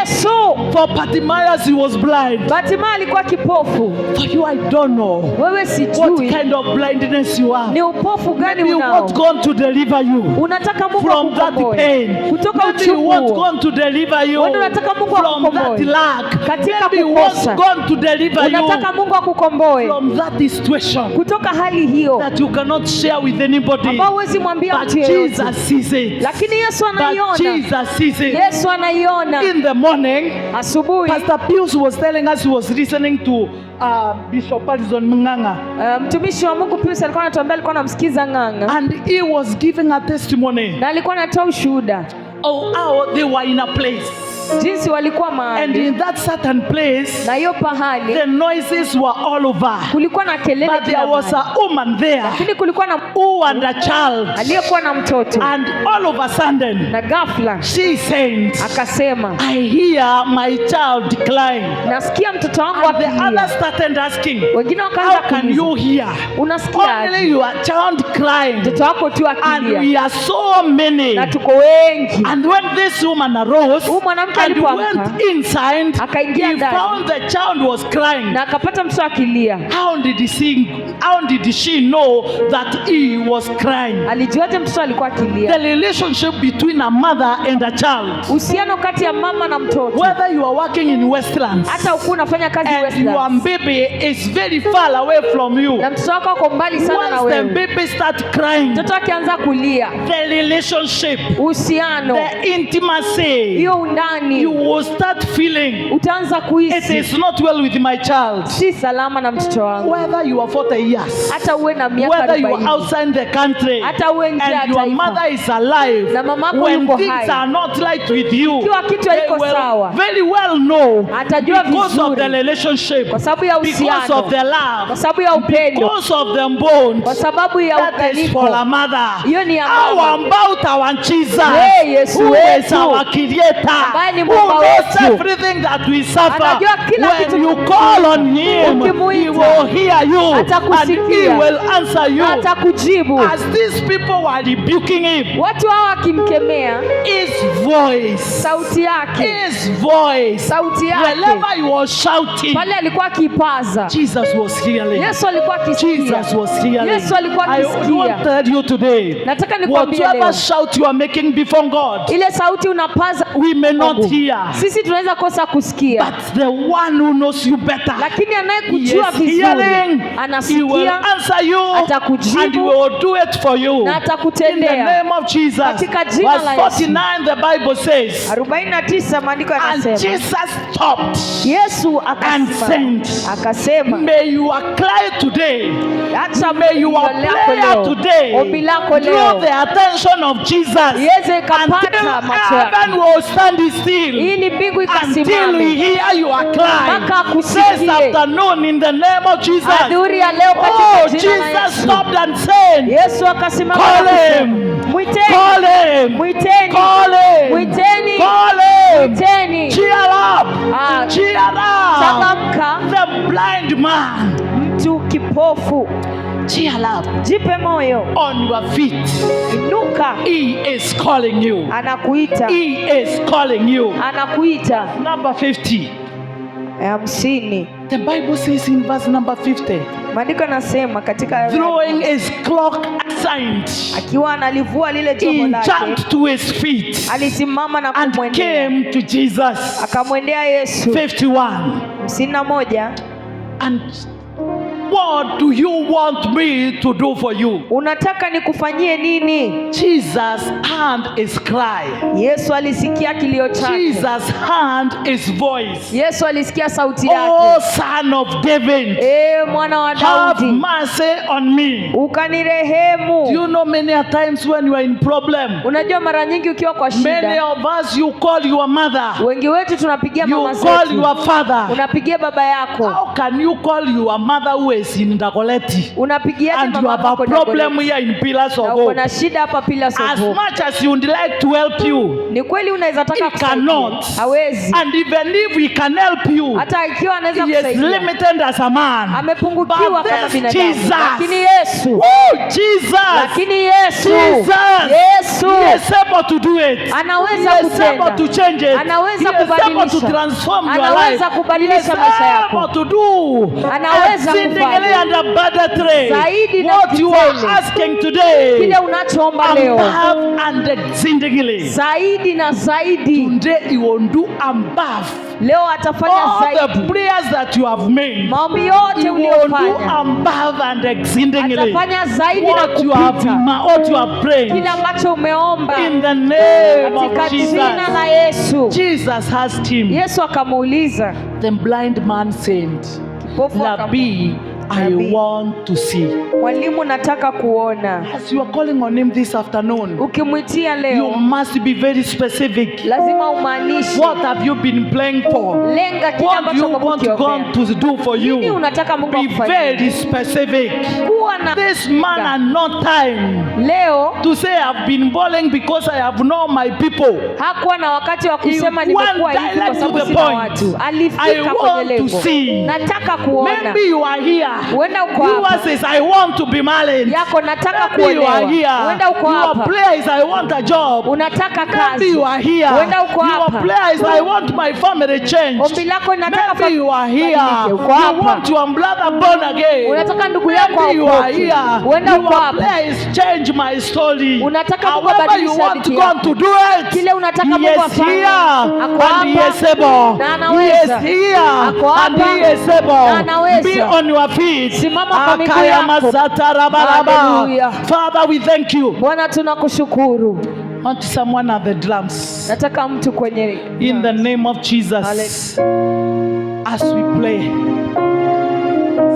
Yesu. For Bartimaeus, he was blind. Bartimayo alikuwa kipofu. For you, I don't know Wewe what sijui kind of blindness you are. ni upofu gani Maybe you unao. want God to deliver you Unataka Mungu from that akukomboe pain. kutoka Maybe you want uchungu. God to deliver you Wewe unataka Mungu from that akukomboe lack. katika Maybe you want kukosa. God to deliver you Unataka Mungu akukomboe from that situation kutoka hali hiyo that you cannot share with anybody. ambao huwezi mwambia But mtu yeyote, Jesus sees it. lakini Yesu But anaiona. Jesus sees it. Yesu anaiona. In the morning, Asubuhi Pastor Pius was telling us he was listening to Bishop Alison Munganga, mtumishi wa Mungu Pius alikuwa anatuambia, alikuwa anamsikiza Ng'ang'a and he was giving a testimony na alikuwa anatoa ushuhuda of how they were in a place, jinsi walikuwa and mahali, in that certain place na hiyo pahali the noises were all over, kulikuwa na kelele but there kila was mahali, a woman there lakini kulikuwa na who had a child, aliyekuwa na mtoto, and all of a sudden na ghafla she said, akasema, I hear my child decline. nasikia mtoto wangu And the akilia. others started asking, Wengine wakaanza how can kuuliza, you hear unasikia only aje? your child crying, Mtoto wako tu and akilia we are so many? na tuko wengi. And when this woman arose Huyu mwanamke and alipoamka, went inside, akaingia he ndani, found the child was crying. na akapata mtoto akilia. How did she know that he was crying? Alijuaje mtoto alikuwa The akilia? relationship between a mother and a child. Uhusiano kati ya mama na mtoto. Whether you are working in Westlands Hata ukuu unafanya kazi and Westlands, your baby is very far away from you, na mtoto wako uko mbali sana na once the wewe, baby start crying, mtoto akianza kulia, the relationship, uhusiano, the intimacy, hiyo undani ndani you will start feeling utaanza it kuhisi is not well with my child. si salama na mtoto wangu. Whether you are 40 years, Hata uwe na miaka whether you are 40, outside the country, hata uwe nje ya and your taifa, mother is alive, na mamako when yuko things hai, are not right with you, ikiwa kitu they haiko will sawa, very well know, atajua because of the vizuri, relationship, kwa sababu ya because uhusiano, of the love, kwa sababu ya upendo, because of the bond. kwa sababu ya That is for a uunganiko. mother. Hiyo ni ya How mama. about our Jesus, Yesu who is wetu, our creator, ambaye ni who Muumba knows wetu, everything that we suffer? anajua kila When kitu you call on him, ukimuita, he will hear you and he atakusikia, will answer you. atakujibu. As these people were rebuking him, Watu hao wakimkemea, his voice, sauti yake, his voice, sauti yake, wherever he was shouting, pale alikuwa akipaza, Jesus was hearing. Yesu alikuwa akisikia. Jesus was hearing. Yesu alikuwa I akisikia. want to tell you today, Nataka nikwambie leo, whatever shout you are making before God, ile sauti unapaza we may not Mungu, hear, sisi tunaweza kosa kusikia, but the one who knows you better, lakini he anayekujua is vizuri hearing, he will anasikia, answer you, atakujibu, and he will do it for you. na In the atakutendea. name of Jesus. Katika jina Verse la Yesu. 49, the Bible says, 49 maandiko and yanasema, Jesus stopped Yesu and said, akasema, may your cry today, acha may your ombi lako prayer leo, today ombi lako draw leo the attention of Jesus iweze until ikapata macho yake, heaven will stand still ili mbingu until we ikasimame, hear your cry. mpaka This akusikie. afternoon in the name of Jesus. Adhuhuri ya leo Oh, katika jina la Jesus Yesu. stopped and said, Yesu akasimama call na kusema, him, mwiteni, call him, mwiteni, call him, mwiteni, call him. mwiteni. Cheer up, Ah, cheer up. changamka, The blind man, mtu kipofu, cheer up, jipe moyo, on your feet. inuka, He is calling you. anakuita, He is calling you. anakuita. Number 50. 50 The Bible says in verse number 50, maandiko yanasema katika throwing his cloak aside, akiwa analivua lile joho he lake, jumped to his feet alisimama na and kumwendea, came to Jesus. akamwendea Yesu. 51. 51 And what do you want me to do for you? unataka nikufanyie nini? Jesus heard his cry. Yesu alisikia kilio chake. Jesus heard his voice. Yesu alisikia sauti Oh, yake. son of David, Mwana wa have Daudi, mercy on me. Do ukanirehemu. you know many a times when you are in problem, Unajua mara nyingi ukiwa kwa many shida, of us, you call your mother, wengi wetu tunapigia you mama call zetu, your father. unapigia baba yako, How can you call your mother who is in Dagoretti unapigia and you mama have a yako problem here in Pillars of na uko Hope? na shida hapa Pillars of As Hope. much as you would like to help you, Ni kweli unaweza taka he kusaidia, cannot. hawezi. And even if we can help you, Hata ikiwa anaweza he is kusaidia, limited as a man. amepungukiwa But kama this binadamu. Jesus, Lakini Yesu, oh Jesus, lakini Yesu, Jesus, Yesu he is able to do it. anaweza He is able kutenda, to change it. anaweza He is able to kubadilisha, transform your life. anaweza He kubadilisha is maisha yako, able to do anaweza exceedingly kufanya and abundantly zaidi na what you are kitele, asking today, kile unachoomba leo, above and exceedingly. zaidi na zaidi. Today he will do above Leo atafanya all the zaidi, prayers that you have made. maombi He yote will do uliyofanya above and exceedingly atafanya zaidi na what you have kupita prayed. kile ambacho umeomba, In the name katika of jina Jesus. la Yesu. Jesus asked him. Yesu akamuuliza The blind man said, kipofu, Rabbi, I Rabbi, want to see. mwalimu, nataka kuona. As you are calling on him this afternoon, Ukimwitia you leo must be very specific. lazima umaanishe, What have you been praying for? lenga kile What do ambacho you want God umekiombea. to do for Nini you? unataka Mungu Be akufanyie? very specific. Kuwa na This man had no time leo to say I've been bowling because I have known my people. hakuwa na wakati wa kusema He nimekuwa went hivi kwa direct sababu to the sina point. watu. I Alifika kwenye want to lengo. see. Nataka kuona. Maybe you are here. Huenda uko Yours hapa. is I want to be married. Yako nataka Maybe you kuolewa. are here. Huenda uko Your hapa. prayer is I want a job. Unataka Maybe kazi. you are here. Huenda uko Your hapa. prayer is I want my family changed. Ombi lako nataka Maybe you are here. badilike. Uko You hapa. want your brother born again. Unataka ndugu yako Maybe you are aokoke. here. Huenda uko Your hapa. prayer is change my story. Unataka Mungu However you abadilishe want hadithi God yako. to do it. Kile unataka He Mungu is afanye. here Ako and he hapa. is able. Na He anaweza. is here Ako and hapa. he is Na able. anaweza. Be on your feet. Simama kwa miguu Akaya yako. mazatarabaraba. Hallelujah. Father, we thank you. Bwana tunakushukuru. want someone at the drums. Nataka mtu kwenye In the name of Jesus. As we play,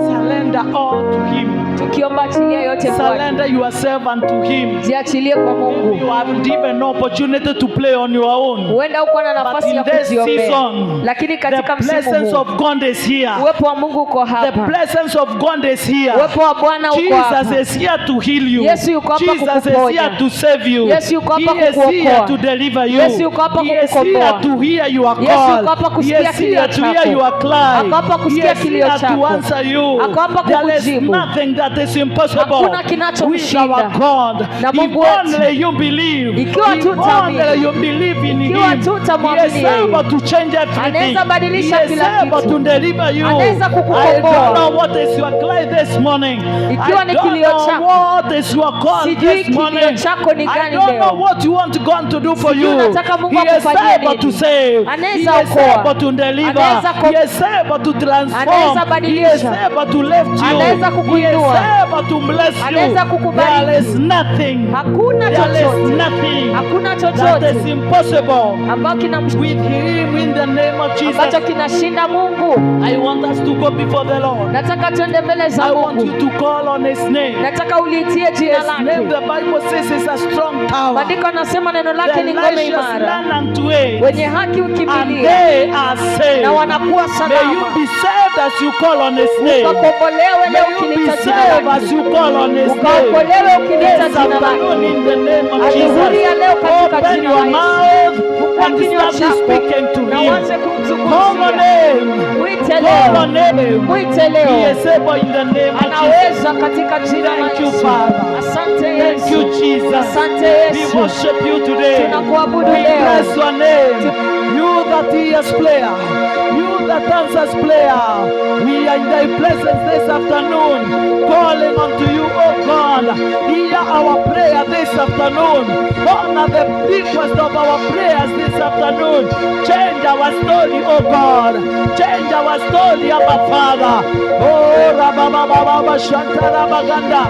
surrender all to Him. Tukiomba achilia yote kwake. Surrender yourself unto Him. Jiachilie kwa Mungu. You have given opportunity to play on your own. Huenda uko na nafasi ya kujiombea. Lakini katika msimu huu, the presence of God is here. Uwepo wa Mungu uko hapa. The presence of God is here. Uwepo wa Bwana uko hapa. Jesus is here to heal you. Yesu yuko hapa kukuponya. Jesus is here to save you. Yesu yuko hapa kukuokoa. He is here to deliver you. Yesu yuko hapa kukukomboa. He is here to hear your call. Yesu yuko hapa kusikia kilio chako. He is here to hear your cry. Ako hapa kusikia kilio chako. He is here to answer you. Ako hapa There is kukujibu. nothing that is impossible. Hakuna kinachomshinda. With our God. Na Mungu If wetu. only you believe. Ikiwa If tu utaamini. only you believe in Ikiwa Him. tu utamwamini He is yeye. able to change everything. Anaweza badilisha He is kila able kitu. to deliver you. Anaweza kukukomboa. I don't know what is your cry this morning. Ikiwa ni I don't kilio know chako. what is your call Sijui this kilio morning. chako ni I gani don't leo. know what you want God to do for Sijui you. unataka Mungu He is akufanyie able nini. to save. Anaweza He is okoa. able to deliver. Anaweza He is able to transform. Anaweza He is badilisha. able to lift you. Anaweza He is kukuinua. able to bless you. Anaweza kukubariki. There is nothing. Hakuna There is chochote. nothing Hakuna that is chochote impossible ambao with Him in the name of Jesus. ambacho kinashinda Mungu. I want us to go before the Lord. Nataka tuende mbele za I want Mungu. you to call on His name. Nataka uliitie jina His name, lake. the Bible says, is a strong tower. Maandiko anasema neno lake The ni ngome righteous imara. run unto it, Wenye haki and ukimbilia they are saved. na wanakuwa May you salama. be saved as you call on His name. Ukakombolewe leo May you be ukiliita jina saved as lake. you call on His name. Ukaokolewe ukiliita This jina afternoon, lake. in the name of Adhuhuri ya Jesus, leo katika open jina your la Yesu. mouth Fungua and kinywa start chako speaking to na Him. uanze Call on kumzungumzia. Him. Mwite Call leo. on Him. Mwite He leo. is able in the name of Jesus. Anaweza katika jina la Thank you, Yesu. Father. Asante Thank you, Yesu. Jesus. Asante We Yesu. worship you today. Tunakuabudu We leo. bless your name. You that hears prayer. You that answers prayer. We are in thy presence this afternoon, calling unto you, oh God. Hear our prayer this afternoon. Honor the request of our prayers this afternoon. Change our story, oh God. Change our story, our Father. Oh, Rabba Shantara Baganda.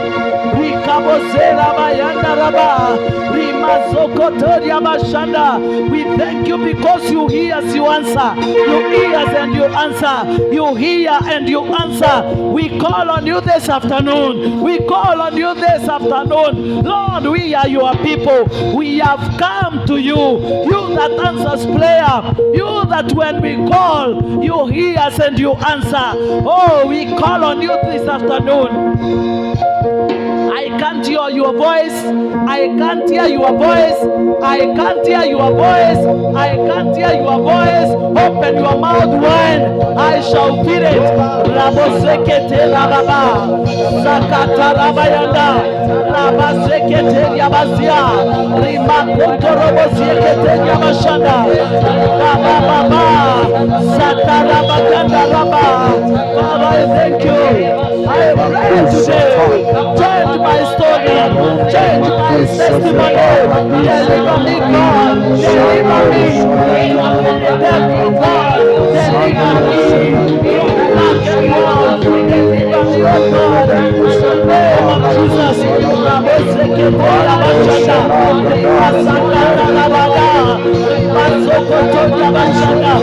Rikabosera Bayanda Rabba. Rimazokotoria Bashanda. We thank you because you hear us, you answer. You hear us and you answer. You hear and you answer. We call on you this afternoon. We call on you this afternoon. Lord, we are your people. We have come to you. You that answers prayer. You that when we call, you hear us and you answer. Oh, we call on you this afternoon. I can't hear your voice. I can't hear your voice. I can't hear your voice. I can't hear your voice. Open your mouth wide. I shall feel it. Rabosekete rababa. Sakata rabayanda. Rabasekete yabazia. Rimakoto robosekete yabashanda. Rababa. Satarabaganda raba. Father, I thank you. I pray today. Change my story, change my testimony. Deliver me, God. Deliver me from the devil, God. Deliver me from the lack and want. Deliver me, oh God. In the name of Jesus. Rabosekete yabashanda. Ribasakata rabaga. Ribasokoto yabashanda.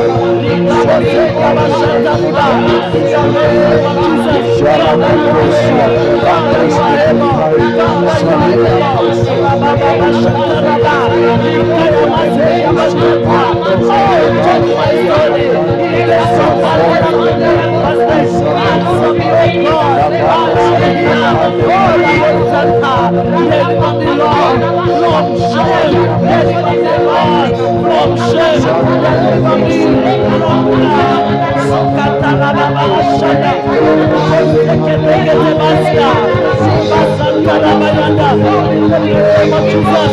Rikaboseka yabashanda riba. In the name of Jesus.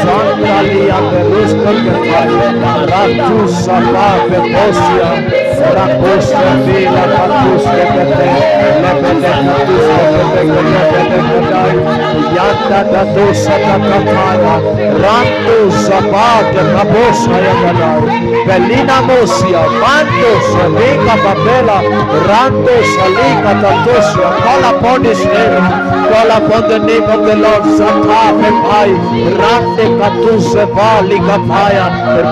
Sandalia Beruska Ratu Sababe Bosia Rakosa Vila Patuska Lebede Patuska Yanda Datusa Takatana Rantu Sabate Kabosa Yagadai Belina Mosia Manto Salika Babela Ranto Salika Tatusia. Call upon his name. Call upon the name of the Lord. Satape Pai Rande Katuse Vali Kapaya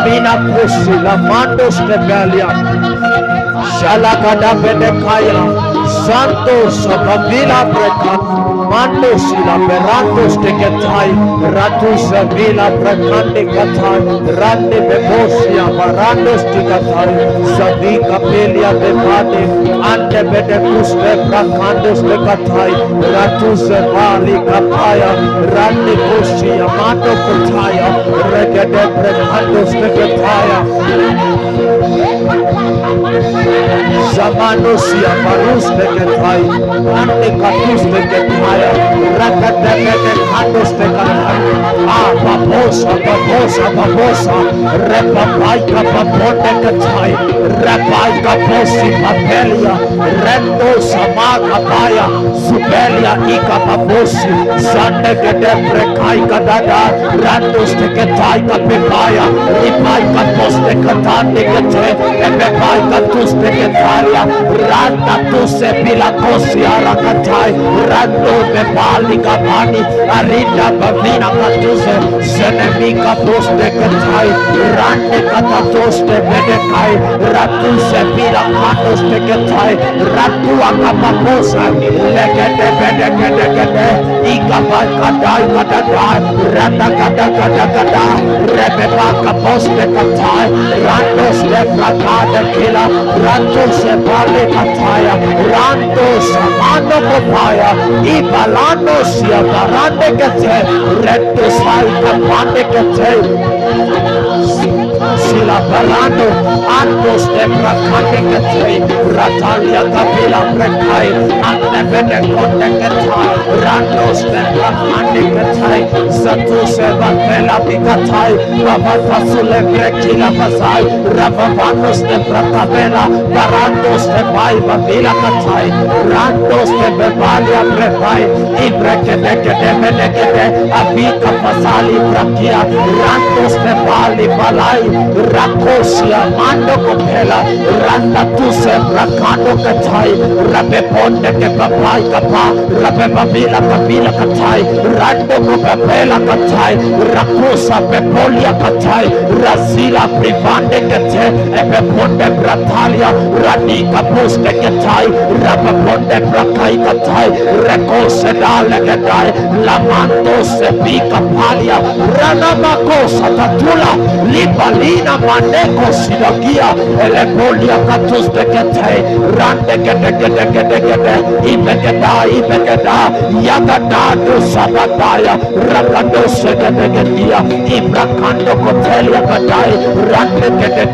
Bina Kusi La Mandos Tebelia Shalakada Bedekaya Santos Babila Breka Mandos La Berantos Teketai Ratus Vila Brekande Katai Rande Bebosia Barandos Tikatai Savika Pelia Bebade Ande Bedekuste Brakandos Tekatai Ratus Vali Kapaya Rande Kusia Mando Kutaya Regede Brekandos Teketaya Zamanosia Barus Teketai Ande Katus Teketaya Rakade Kandos Tekatai Babosa Babosa Babosa Repapai Kapaponde Katai Repai Kaposi Papelia Rendo Samaka Paya Zubelia Ika Babosi Sande Gede Brekai Kadada Randos Teketai Kapepaya Ripai Kaposte Katande Kete Epepai Katus Teketaria Randa Tuse Pilakosi Arakatai Rando Bepali Kapani Arinda Bavina Katuse Senemika Poste Ketai Rande Katatoste Bedekai Ratuse Pilakatos Teketai Ratua Kapaposa Legede Bedekede Ikabai Kadai Kadadai Randa Kada Kada Kada Rebeba Kaposte Katai Randos Leprakade Kila Randos Sepale Kataya Randos Amano Kopaya Ibalanos Yabarande Kete Retus Haika Pande Kete Sila Barano Andos Leprakade Kete Ratalia Kapila Prekai Anebede Konde Ketai Randos Leprakade Ketai Zatuse Vapela Pikatai Rabatasule Brekila Pasai Rabavanos Leprakabela Barandos Lepai Vavila Katai Randos Lebevalia Prepai Ibrekede Abika Pasali Brakia Randos Lepali Balai Rakosia Mando Kopela Randa Tuse Brakando Katai Rabeponde Kepapai Kapa Rabevavila Kabila Katai Rando Kopela Katai Rakosa Pepolia Katai Razila Privande Kete Epeponde Bratalia Radika Poste Ketai Rapaponde Brakai Katai Rekose Dale Kedai Lamanto Sepika Palia Ranamakosa Tatula Libalina Maneko Sidagia Elepolia Katus de Ketai Rande Gede Ibegeda Yagada do Sabadaya Rakado Segedia Ibrakando Kotelia Kadai Rande Gede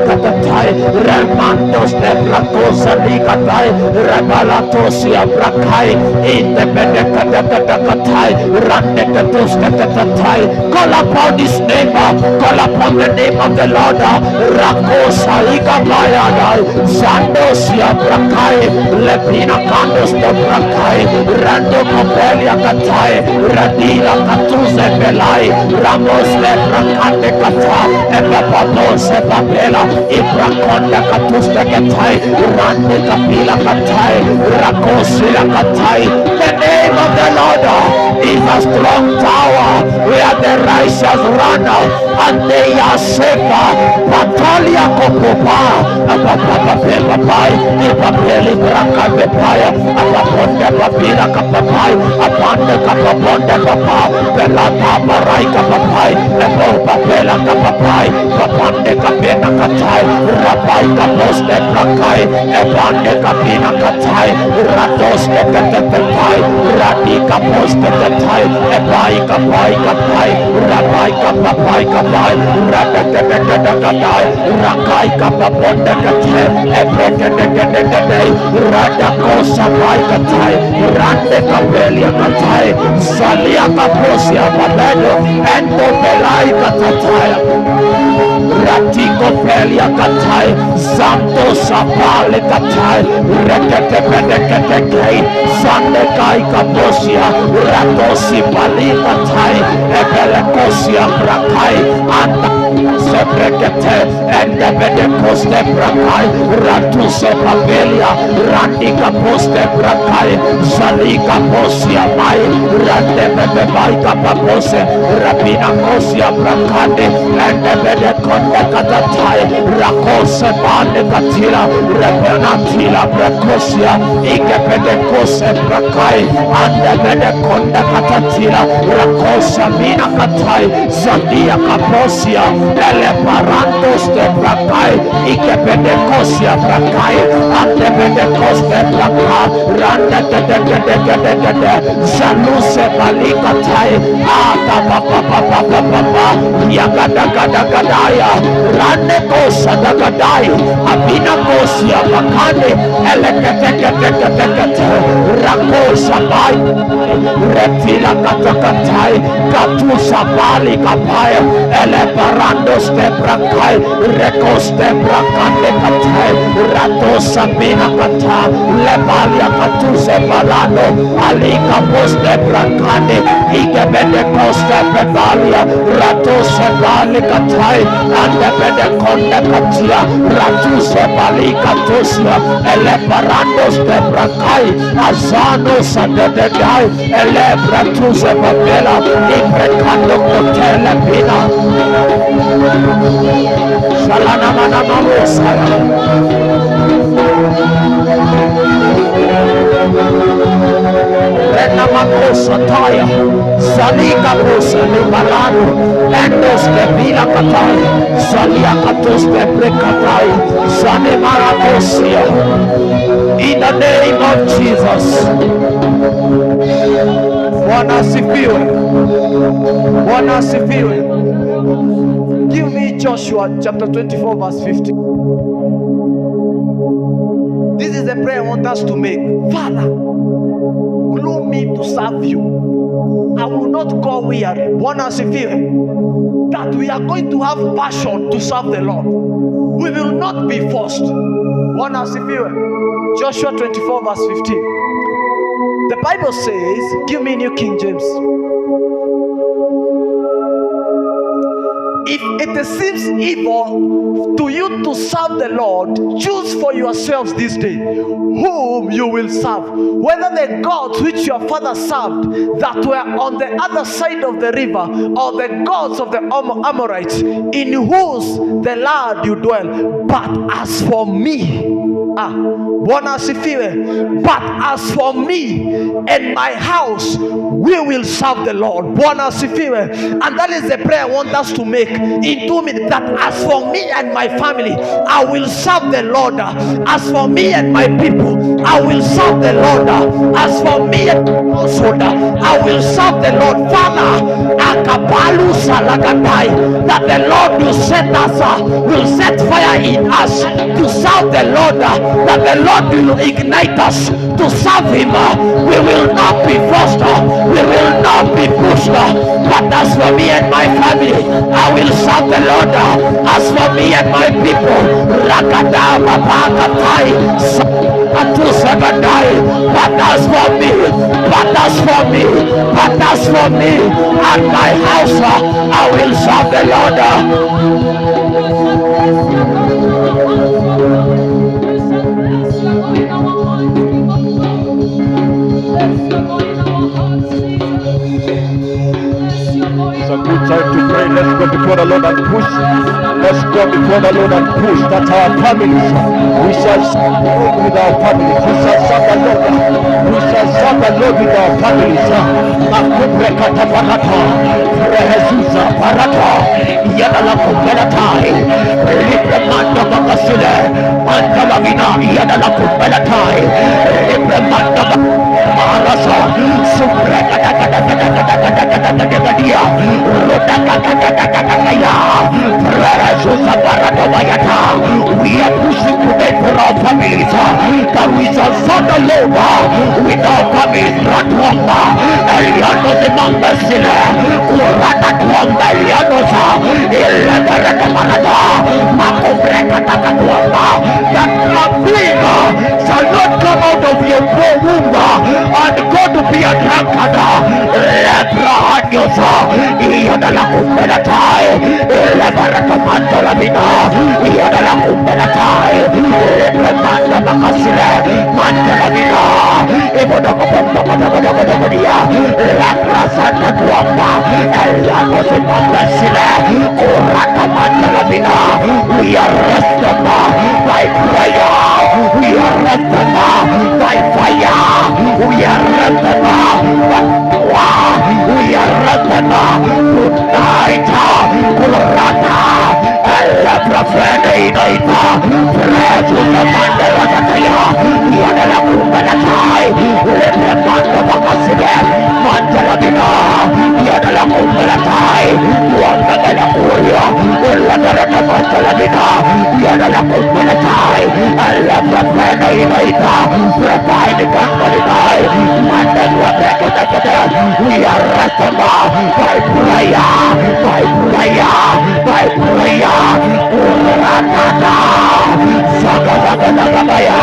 Katatai Remandos de Bracosa Ligatai Rebalatosia Brakai Independent Katatai Rande Katus Katatai. Call upon his name, call upon the name of the Lord. Rakosa Igabayadai Sandosia Brakai Lepina Kandos de Brakai Rando Copelia Katai Radila Katuze Belai Ramos Lebrakande Kata Epapapose Papela Ibrakonda Katuste Katai Rande Kapila Katai Rakosia Katai. The name of the Lord is a strong tower where the righteous run and they are safer. Patalia Kopopa Apapapai Ipapeli Branca Pepaya Apaponda Papila Kapapai Apanda Kapaponda Papa Pelata Baraika Papai Epo Papela Kapapai Papande Kapena Katai Rapai Kaposte Brakai Epande Kapina Katai Ratos Ketepai Radi Kaposte katai, ebai kapai kapai, rabai kapapai kapai, radadadadadadai, rakai kapaponda katai, ebredadadadadai, radakosa bai katai, rande kapelia katai, zalia kaposia babedo, endo belai katataya, ratiko pelia katai, zanto sapale katai, reketepedeketei, zande kai kaposia, ratosi pali katai, ebelekosia brakai, anda sebrekete, ende bedekoste brakai, ratuse papelia, randi kaposte brakai, zali kaposia mai, rande bebebai kapapose, rabina kosia brakande, ende bedekonde katatai, rakose bande katila, rebenatila brakosia, ike bedekose brakai, ande bedekonde katatila, rakosa mina katai, zadia kaposia, ele parantos de brakai, ike bedekosia brakai, ande bedekoste brakai, rande de zaluse balikatai, ata papa, yagadagadagadaya, rande kosa dagadai, abina kosia bakane, eleketeketekete, rakosa bai, retila katakatai, katusa bali kapaya, ele parandos de brakai, rekos de brakande katai, ratosa bina kata, lebalia katuse balano, alika poste brakande, ikebede koste bebalia, ratose bali katai, ande bede konde katia, ratuse bali katusia, ele parandos de brakai, azano sadededai, ele bratuse babela, ikrekando kotele bina, shalana manama mosaya, rena makosa taya, zalika posa libalano, endos de bila katai, zalia katos de brekatai, zane marakosia, in the name of Jesus. Bwana asifiwe. Bwana asifiwe. Give me Joshua chapter 24 verse 50. This is the prayer I want us to make. Father, glue me to serve you. I will not go weary. Bwana asifiwe. That we are going to have passion to serve the Lord. We will not be forced. Bwana asifiwe. Joshua 24 verse 15. The Bible says, give me New King James. If it seems evil to you to serve the Lord, choose for yourselves this day whom you will serve, whether the gods which your father served that were on the other side of the river, or the gods of the Amorites in whose the land you dwell. But as for me, Bwana asifiwe. But as for me and my house, we will serve the Lord. Bwana asifiwe. And that is the prayer I want us to make in 2 minutes. That as for me and my family, I will serve the Lord. As for me and my people, I will serve the Lord. As for me and my household, I will serve the Lord. Father, akapalu salagatai, that the Lord will set us, will set fire in us to serve the Lord. That the Lord will ignite us to serve Him. We will not be forced. We will not be pushed. But as for me and my family, I will serve the Lord. As for me and my people, Rakada Babakatai, Atusagadai. But as for me, but as for me, but as for me and my house, I will serve the Lord. It's a good time to pray. Let's go before the Lord and push. Let's go before the Lord and push. That's our families. We shall serve the Lord with our families. We shall serve the Lord. We shall serve the Lord with our families. Makubre katabarata, Rehezuza barata, Yadala kumbelatai, Libre mando bakasile, Manda bagina, Yadala kumbelatai, Libre mando Marasa, Subre katabarata. We are pushing today for our families that we shall serve the Lord with our families. Ratwamba, Eliano de Mambasile, Kurata Twamba, Elianosa, Eleverata Marada, Makobreka Takatwamba, that nothing shall not come out of your womb and go to be a drunkard. Lebra Hanyosa, Iadala Kumbelatai, Eleverata Mandalamina, Iadala Kumbelatai, Lebremanda Makasile, Mandalamina, Ibodokopomba, Labra Santa Tuamba, Elianos in Mambasile, Kurata Mandalamina. We arrest them by prayer. We arrest them by fire. We arrest them by power. We arrest them tonight. Kurata, Elabra Freninaita, Presus Mandalataya, Yadala Kumbalatai, Lepemanda Bakasile, Mandalamina, Yadala Kumbalatai, Wandala Kuria, Ladara Mandalamina, Yadala Kumbalatai, Elabra Freninaita, Provide Gangalai, Mandala Bekata. We arrest them by prayer, by prayer, by prayer. Uratata, Sagabaya,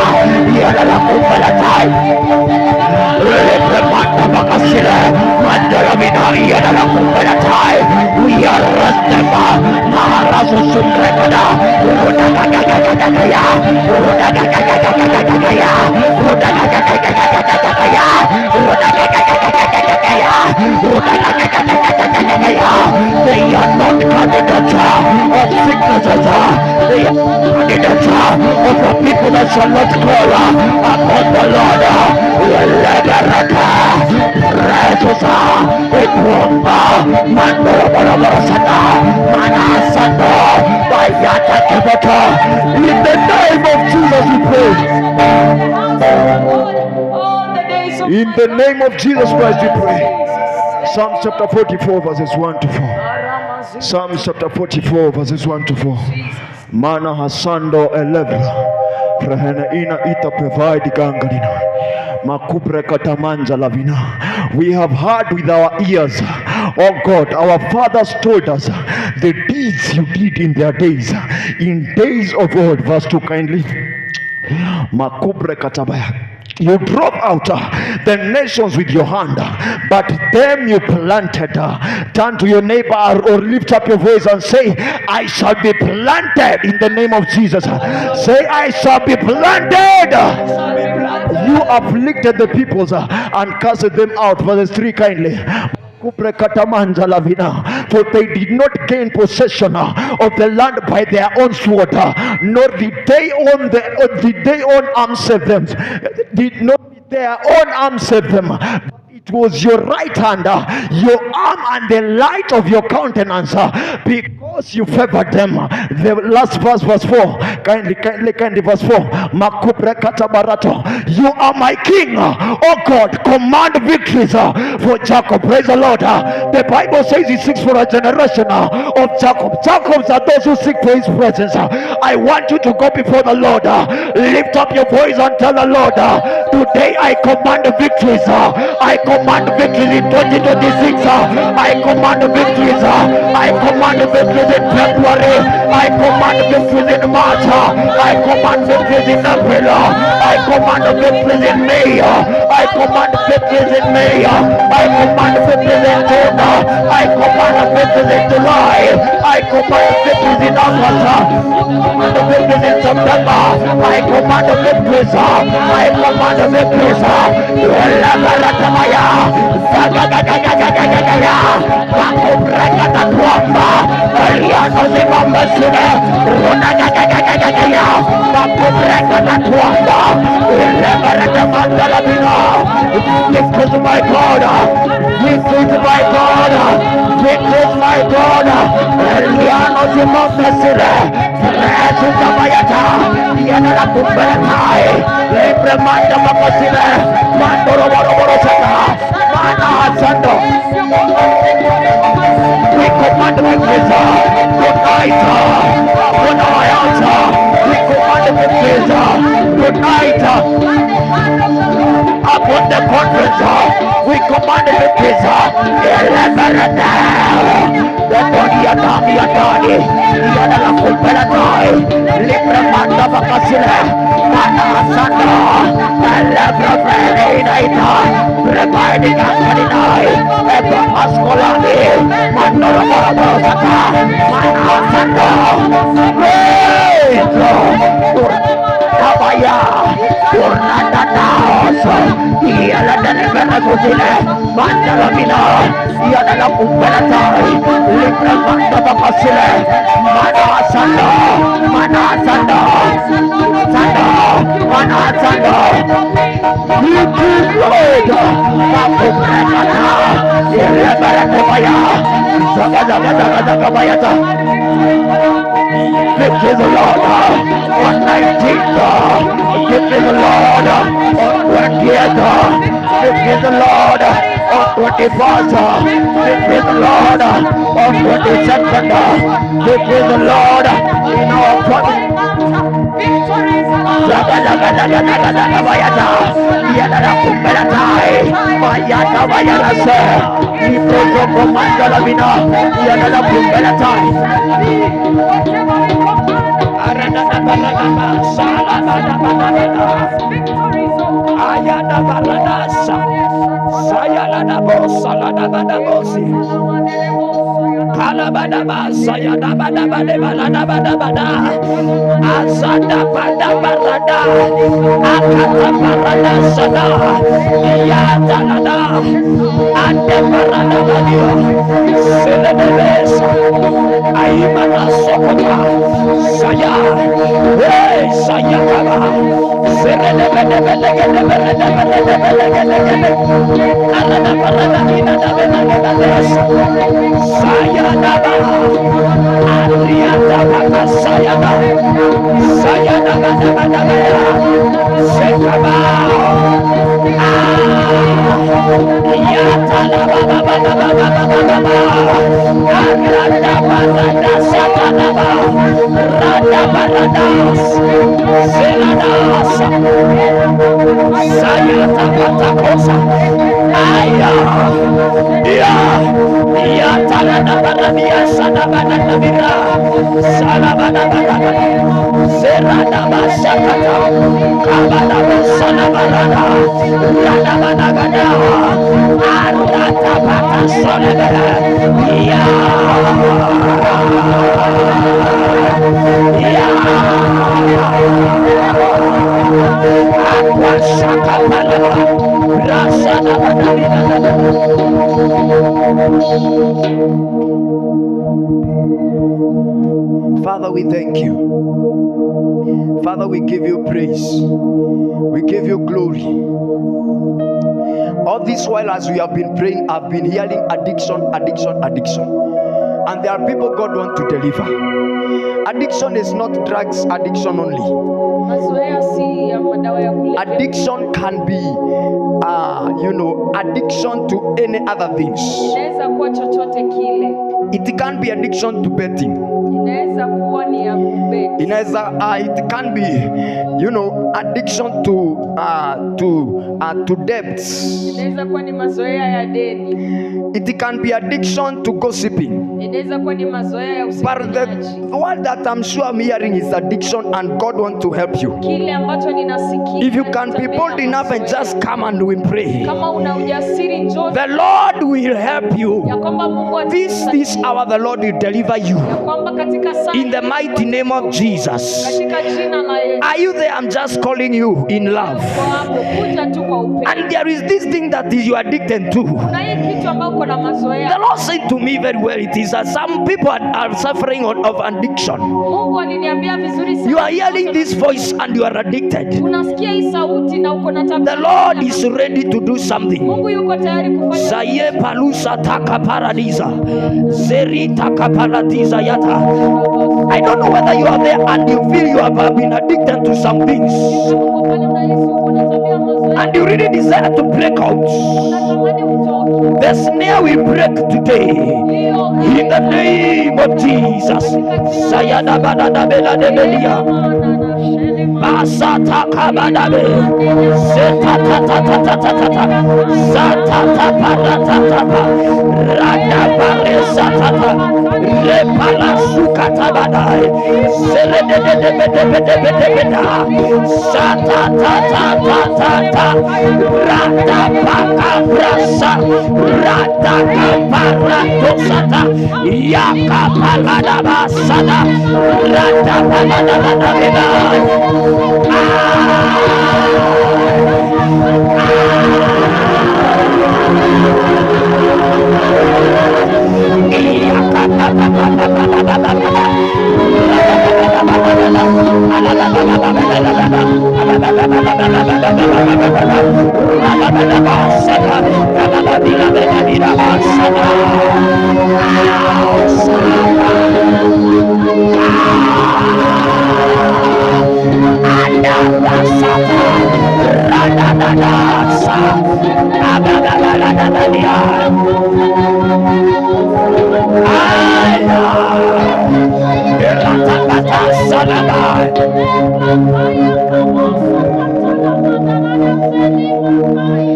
Yadala Kumbalatai, Lepemanda Bakasile, Mandalamina, Yadala Kumbalatai. We arrest them, Maharasu Sundrekada, Rudakakakakakaya, Rudakakakakakaya, Rudakakakakakaya, Rudakakakakakaya, Rudakakakakakaya. They are not candidates of sicknesses. They are candidates of the people that shall not call upon the Lord. Leberata, Resusa, Ekwamba, Mandarabarabasata, Manasando, Bayata Kebata. In the name of Jesus we pray. In the name of Jesus Christ we pray. Psalms chapter 44 verses 1 to 4. Psalms chapter 44 verses 1 to 4. Mana hasando elevra. Prahena ina ita provide gangalina. Makubre katamanja lavina. We have heard with our ears, oh God, our fathers told us the deeds you did in their days. In days of old, verse 2 kindly. Makubre katabaya. You drove out the nations with your hand, but them you planted. Turn to your neighbor or lift up your voice and say, I shall be planted in the name of Jesus. Say, I shall be planted. You afflicted the peoples and cast them out. Verse 3 kindly. For they did not gain possession of the land by their own sword, nor did they own arms save them. Did not their own arms save them. It was your right hand, your arm, and the light of your countenance, because you favored them. The last verse, verse 4. Kindly, verse 4. You are my king, oh God. Command victories for Jacob. Praise the Lord. The Bible says He seeks for a generation of Jacob. Jacobs are those who seek for His presence. I want you to go before the Lord. Lift up your voice and tell the Lord, today I command victories. I command victories in 2026. I command victories. I command victories in February. I command victories in March. I command victories in April. I command victories in May. I command victories in May. I command victories in June. I command victories in July. I command victories in August. I command victories in September. I command victories. I command victories. Victories, my God. Victories, my God. Victories, my God. Eliano si Montesire. Presus Abayata. Yanala Kumbelatai. Lebre Manda Makasile. Mandoro Borosata. Mana Sando. We command victories tonight upon our altar. We command victories tonight upon the conference. We command victories. The body atami atani. Yana la kumpela tai. Libra manda bakasile. Mana Sando. Libra Fredaita. Reminding us tonight. Eba Pascolani. Mandora Barabosaka. Mana Sando. Praise Kabaya. Purnanda Taos. Iala Delevena Gusile. Mandala Mina. Iala la Kumperatai. Libra Manda Bakasile. Mana Sando. Mana Sando. Sando. Mana Sando. Lord. Kapuprekata. Irebere Kabaya. Zaga Zaga Zaga Zaga Bayata. Give me the Lord on 19th. Give me the Lord on 20th. Give me the Lord on 21st. Give me the Lord on 22nd. Give me the Lord in our promise. Jaga jaga jaga jaga jaga bayata. Yana la kumbelatai. Bayata bayata se. Iprozo komanda la bina. Yana la kumbelatai. Arada barada sala bada bada. Ayada barada sa. Saya la bossa la bada bossi. Kalabadaba, Sayada Badabade Balada Badabada, Azada Badabarada, Akata Barada Sada, Yatanada, Ande Barada Badio, Celebes, Aimana Sokopa, Saya, Hey, Sayakaba, Arada Barada Nina Dabenagas, Sayada, Ariada Baba Sayada, Sayada Bada Sekaba, Yatala Baba Baba, Arada Barada Satanaba, Rada Baradas, Seladas, Sayata Patakosa, Aya, Yatala Baradia Sadabana Nabira, Salabana Bada, Serada Basakata, Kabada Sanabarada, Rada Banagada, Arata Bata Solabara, Father, we thank you. Father, we give you praise. We give you glory. All this while as we have been praying, I've been hearing addiction. And there are people God wants to deliver. Addiction is not drugs addiction only. Addiction can be addiction to any other things. It can be addiction to betting. It can be addiction to debts. It can be addiction to gossiping. But the one that I'm sure I'm hearing is addiction, and God wants to help you. If you can be bold enough and just come and we pray, the Lord will help you. This hour the Lord will deliver you in the mighty name of Jesus. Are you there? I'm just calling you in love. And there is this thing that you are addicted to. The Lord said to me very well, it is that some people are suffering of addiction. You are hearing this voice and you are addicted. The Lord is ready to do something. Saye palusa taka paradiza. Zeri taka paradiza yata. I don't know whether you are there and you feel you have been addicted to some things. and you really desire to break out, unatamani utoke, the snare will break today. In the name of Jesus. Sayada badada bela de belia. Basata kabadabe. Zeta ta ta ta ta ta ta ta. Zata ta parata ta ta. Rada bare zata ta. Repala sukata badai. Zele de de de de de de de de de da. Zata ta ta ta ta ta. Rada baka brasa. Rada kaparato sata. Yaka palada basada. Rada palada bada.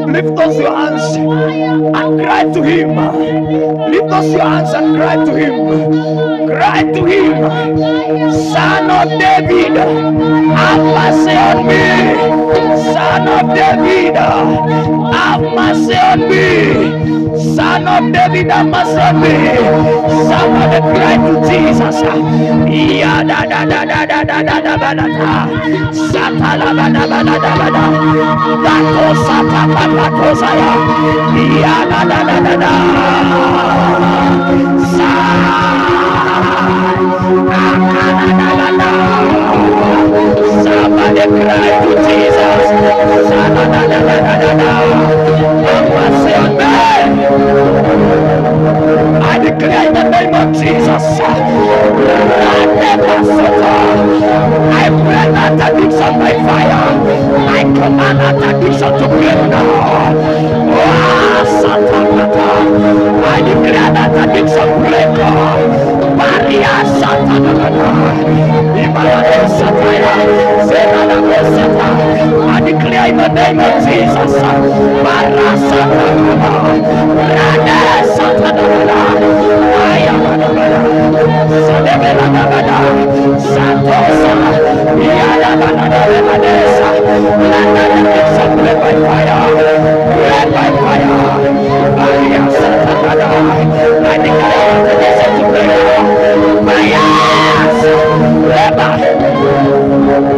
Lift up your hands and cry to him. Lift up your hands and cry to him. Cry to him. Son of David, have mercy on me. Son of David, have mercy on me. Son of David, have mercy on me. Somebody cry to Jesus. Ya da da da da da da da da ba da da. Satala ba da ba da da ba da. Bato sata ba bato saya. Ya da da da da da. Sa. Akana da da da. Somebody cry to Jesus. Sa da da da da da da. Have mercy on me. I declare in the name of Jesus. I pray that addiction by fire. I command that addiction to break now. I declare that addiction break. Maria Santa. I declare in the name of Jesus.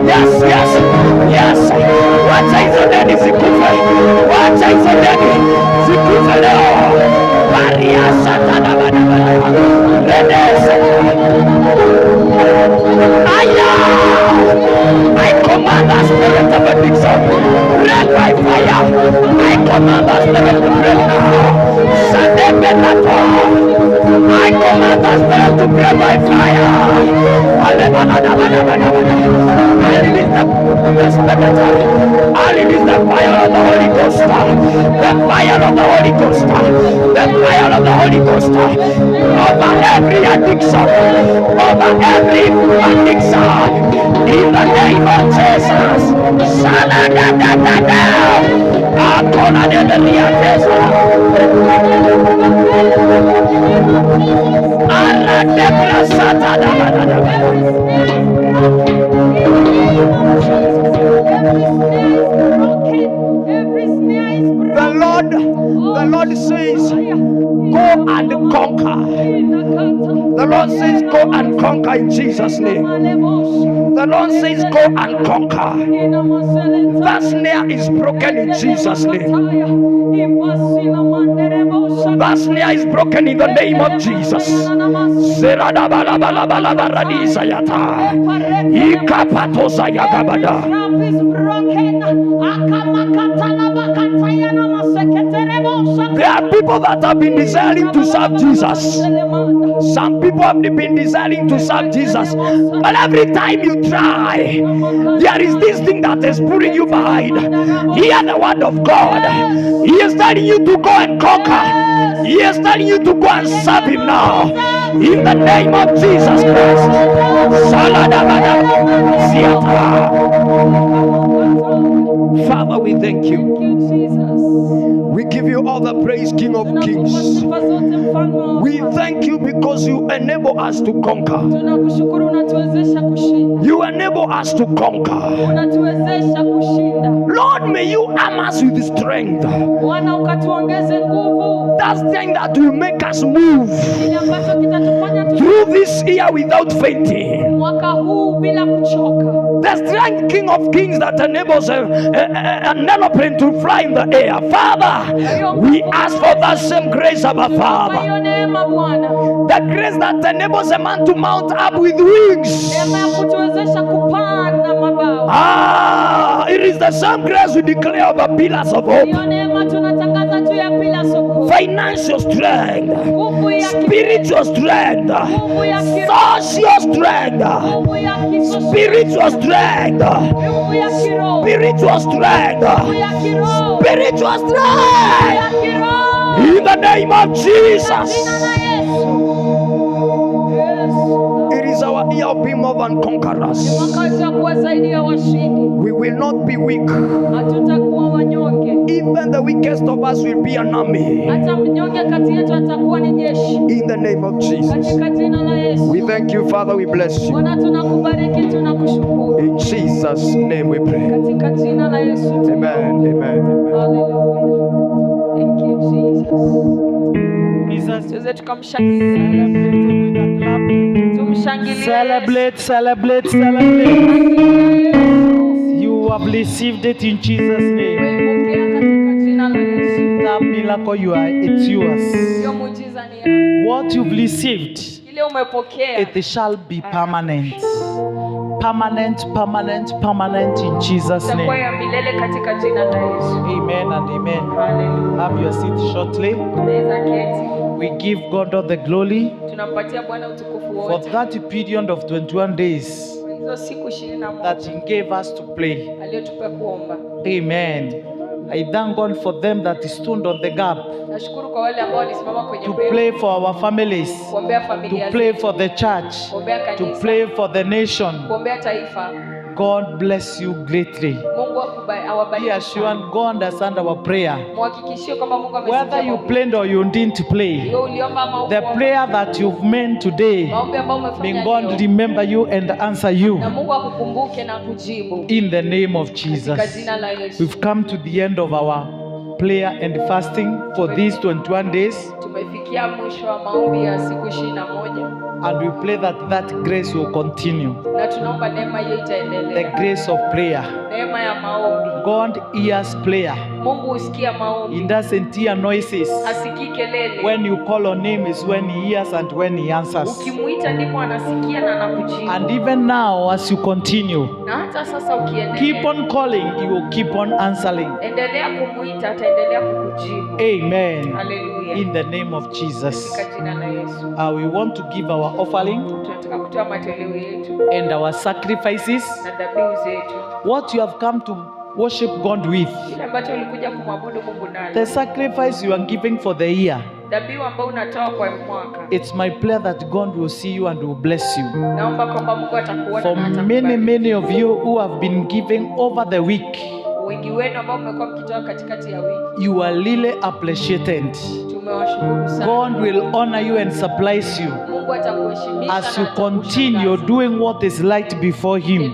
Yes, yes, yes. Wacha hizo deni zikufe. Wacha hizo deni zikufe leo. Maria Satana bana. Redesa. Aya. I command the spirit of addiction. Break by fire. I command the spirit to break now. Sadebenato. I command the spirit to break by fire. I release the spirit. I release the fire of the Holy Ghost. The fire of the Holy Ghost. The fire of the Holy Ghost. Over every addiction. Over every addiction. In the name of Jesus. Saladadadada. Akona de Beriatesa. Aradebra Satadabada. The Lord says, go and conquer. The Lord says, go and conquer in Jesus' name. The Lord says, go and conquer. That snare is broken in Jesus' name. That snare is broken in the name of Jesus. There are people that have been desiring to serve Jesus. Some people have been desiring to serve Jesus, but every time you try, there is this thing that is pulling you behind. Hear the word of God. He is telling you to go and conquer. He is telling you to go and serve Him now. In the name of Jesus Christ. Father, we thank you. We give you all the praise, King of Kings. We thank you because you enable us to conquer. You enable us to conquer. Lord, may you arm us with strength. That strength that will make us move through this year without fainting. The strength, King of Kings, that enables an aeroplane to fly in the air. Father, we ask for that same grace, Abba Father. The grace that enables a man to mount up with wings. It is the same grace we declare over pillars of hope. Financial strength, spiritual strength, social strength, spiritual strength, spiritual strength, spiritual strength. In the name of Jesus. It is our year of being more than conquerors. We will not be weak. Even the weakest of us will be an army. In the name of Jesus. We thank you, Father. We bless you. In Jesus' name we pray. Amen. Amen. Hallelujah. Thank you, Jesus. Tuweze tukamshangilia. Celebrate, celebrate, you have received it in Jesus' name. That miracle it's yours. What you've received, it shall be permanent. Permanent in Jesus' name. Amen and amen. Have your seat shortly. We give God all the glory for that period of 21 days that He gave us to pray. Amen. I thank God for them that stood on the gap to pray for our families, to pray for the church, to pray for the nation. God bless you greatly. Be assured God understands our prayer. Whether you prayed or you didn't pray, the prayer that you've made today, may God remember you and answer you. In the name of Jesus. We've come to the end of our prayer and fasting for these 21 days. And we pray that that grace will continue. The grace of prayer. God hears prayer. He doesn't hear noises. When you call on Him is when He hears and when He answers. And even now as you continue, keep on calling, He will keep on answering. Amen. Hallelujah. In the name of Jesus. We want to give our offering and our sacrifices. What you have come to worship God with, the sacrifice you are giving for the year, it's my prayer that God will see you and will bless you. For many of you who have been giving over the week, you are really appreciated. God will honor you and supplies you as you continue doing what is right before Him.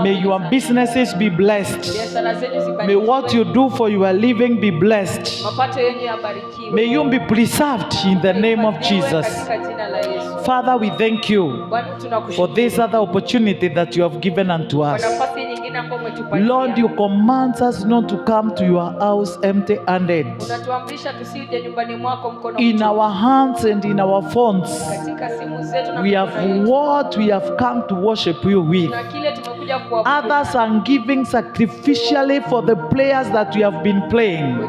May your businesses be blessed. May what you do for your living be blessed. May you be preserved in the name of Jesus. Father, we thank you for this other opportunity that you have given unto us. Lord, you command us not to come to your house empty-handed. In our hands and in our phones, we have what we have come to worship you with. Others are giving sacrificially for the prayers that we have been playing.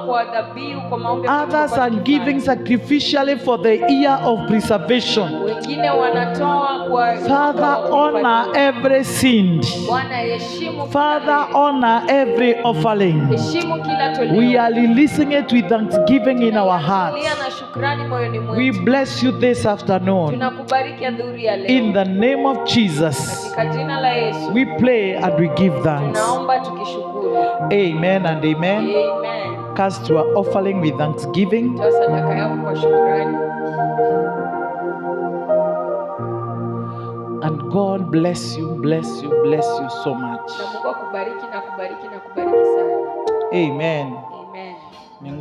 kwa dhabihu, kwa maombi. Others are giving sacrificially for the year of preservation. Wengine wanatoa kwa Father, honor every seed. Bwana heshimu. Father, honor every offering. Heshimu kila toleo. We are releasing it with thanksgiving in our hearts. Na shukrani moyoni mwetu. We bless you this afternoon. Tunakubariki adhuhuri ya leo. In the name of Jesus, katika jina la Yesu, we pray and we give thanks. tunaomba tukishukuru. Amen and amen. Amen. Cast your offering with thanksgiving. Toa sadaka yako kwa shukrani. And God bless you, bless you, bless you so much. Na Mungu akubariki na kubariki na kubariki sana. Amen. Amen.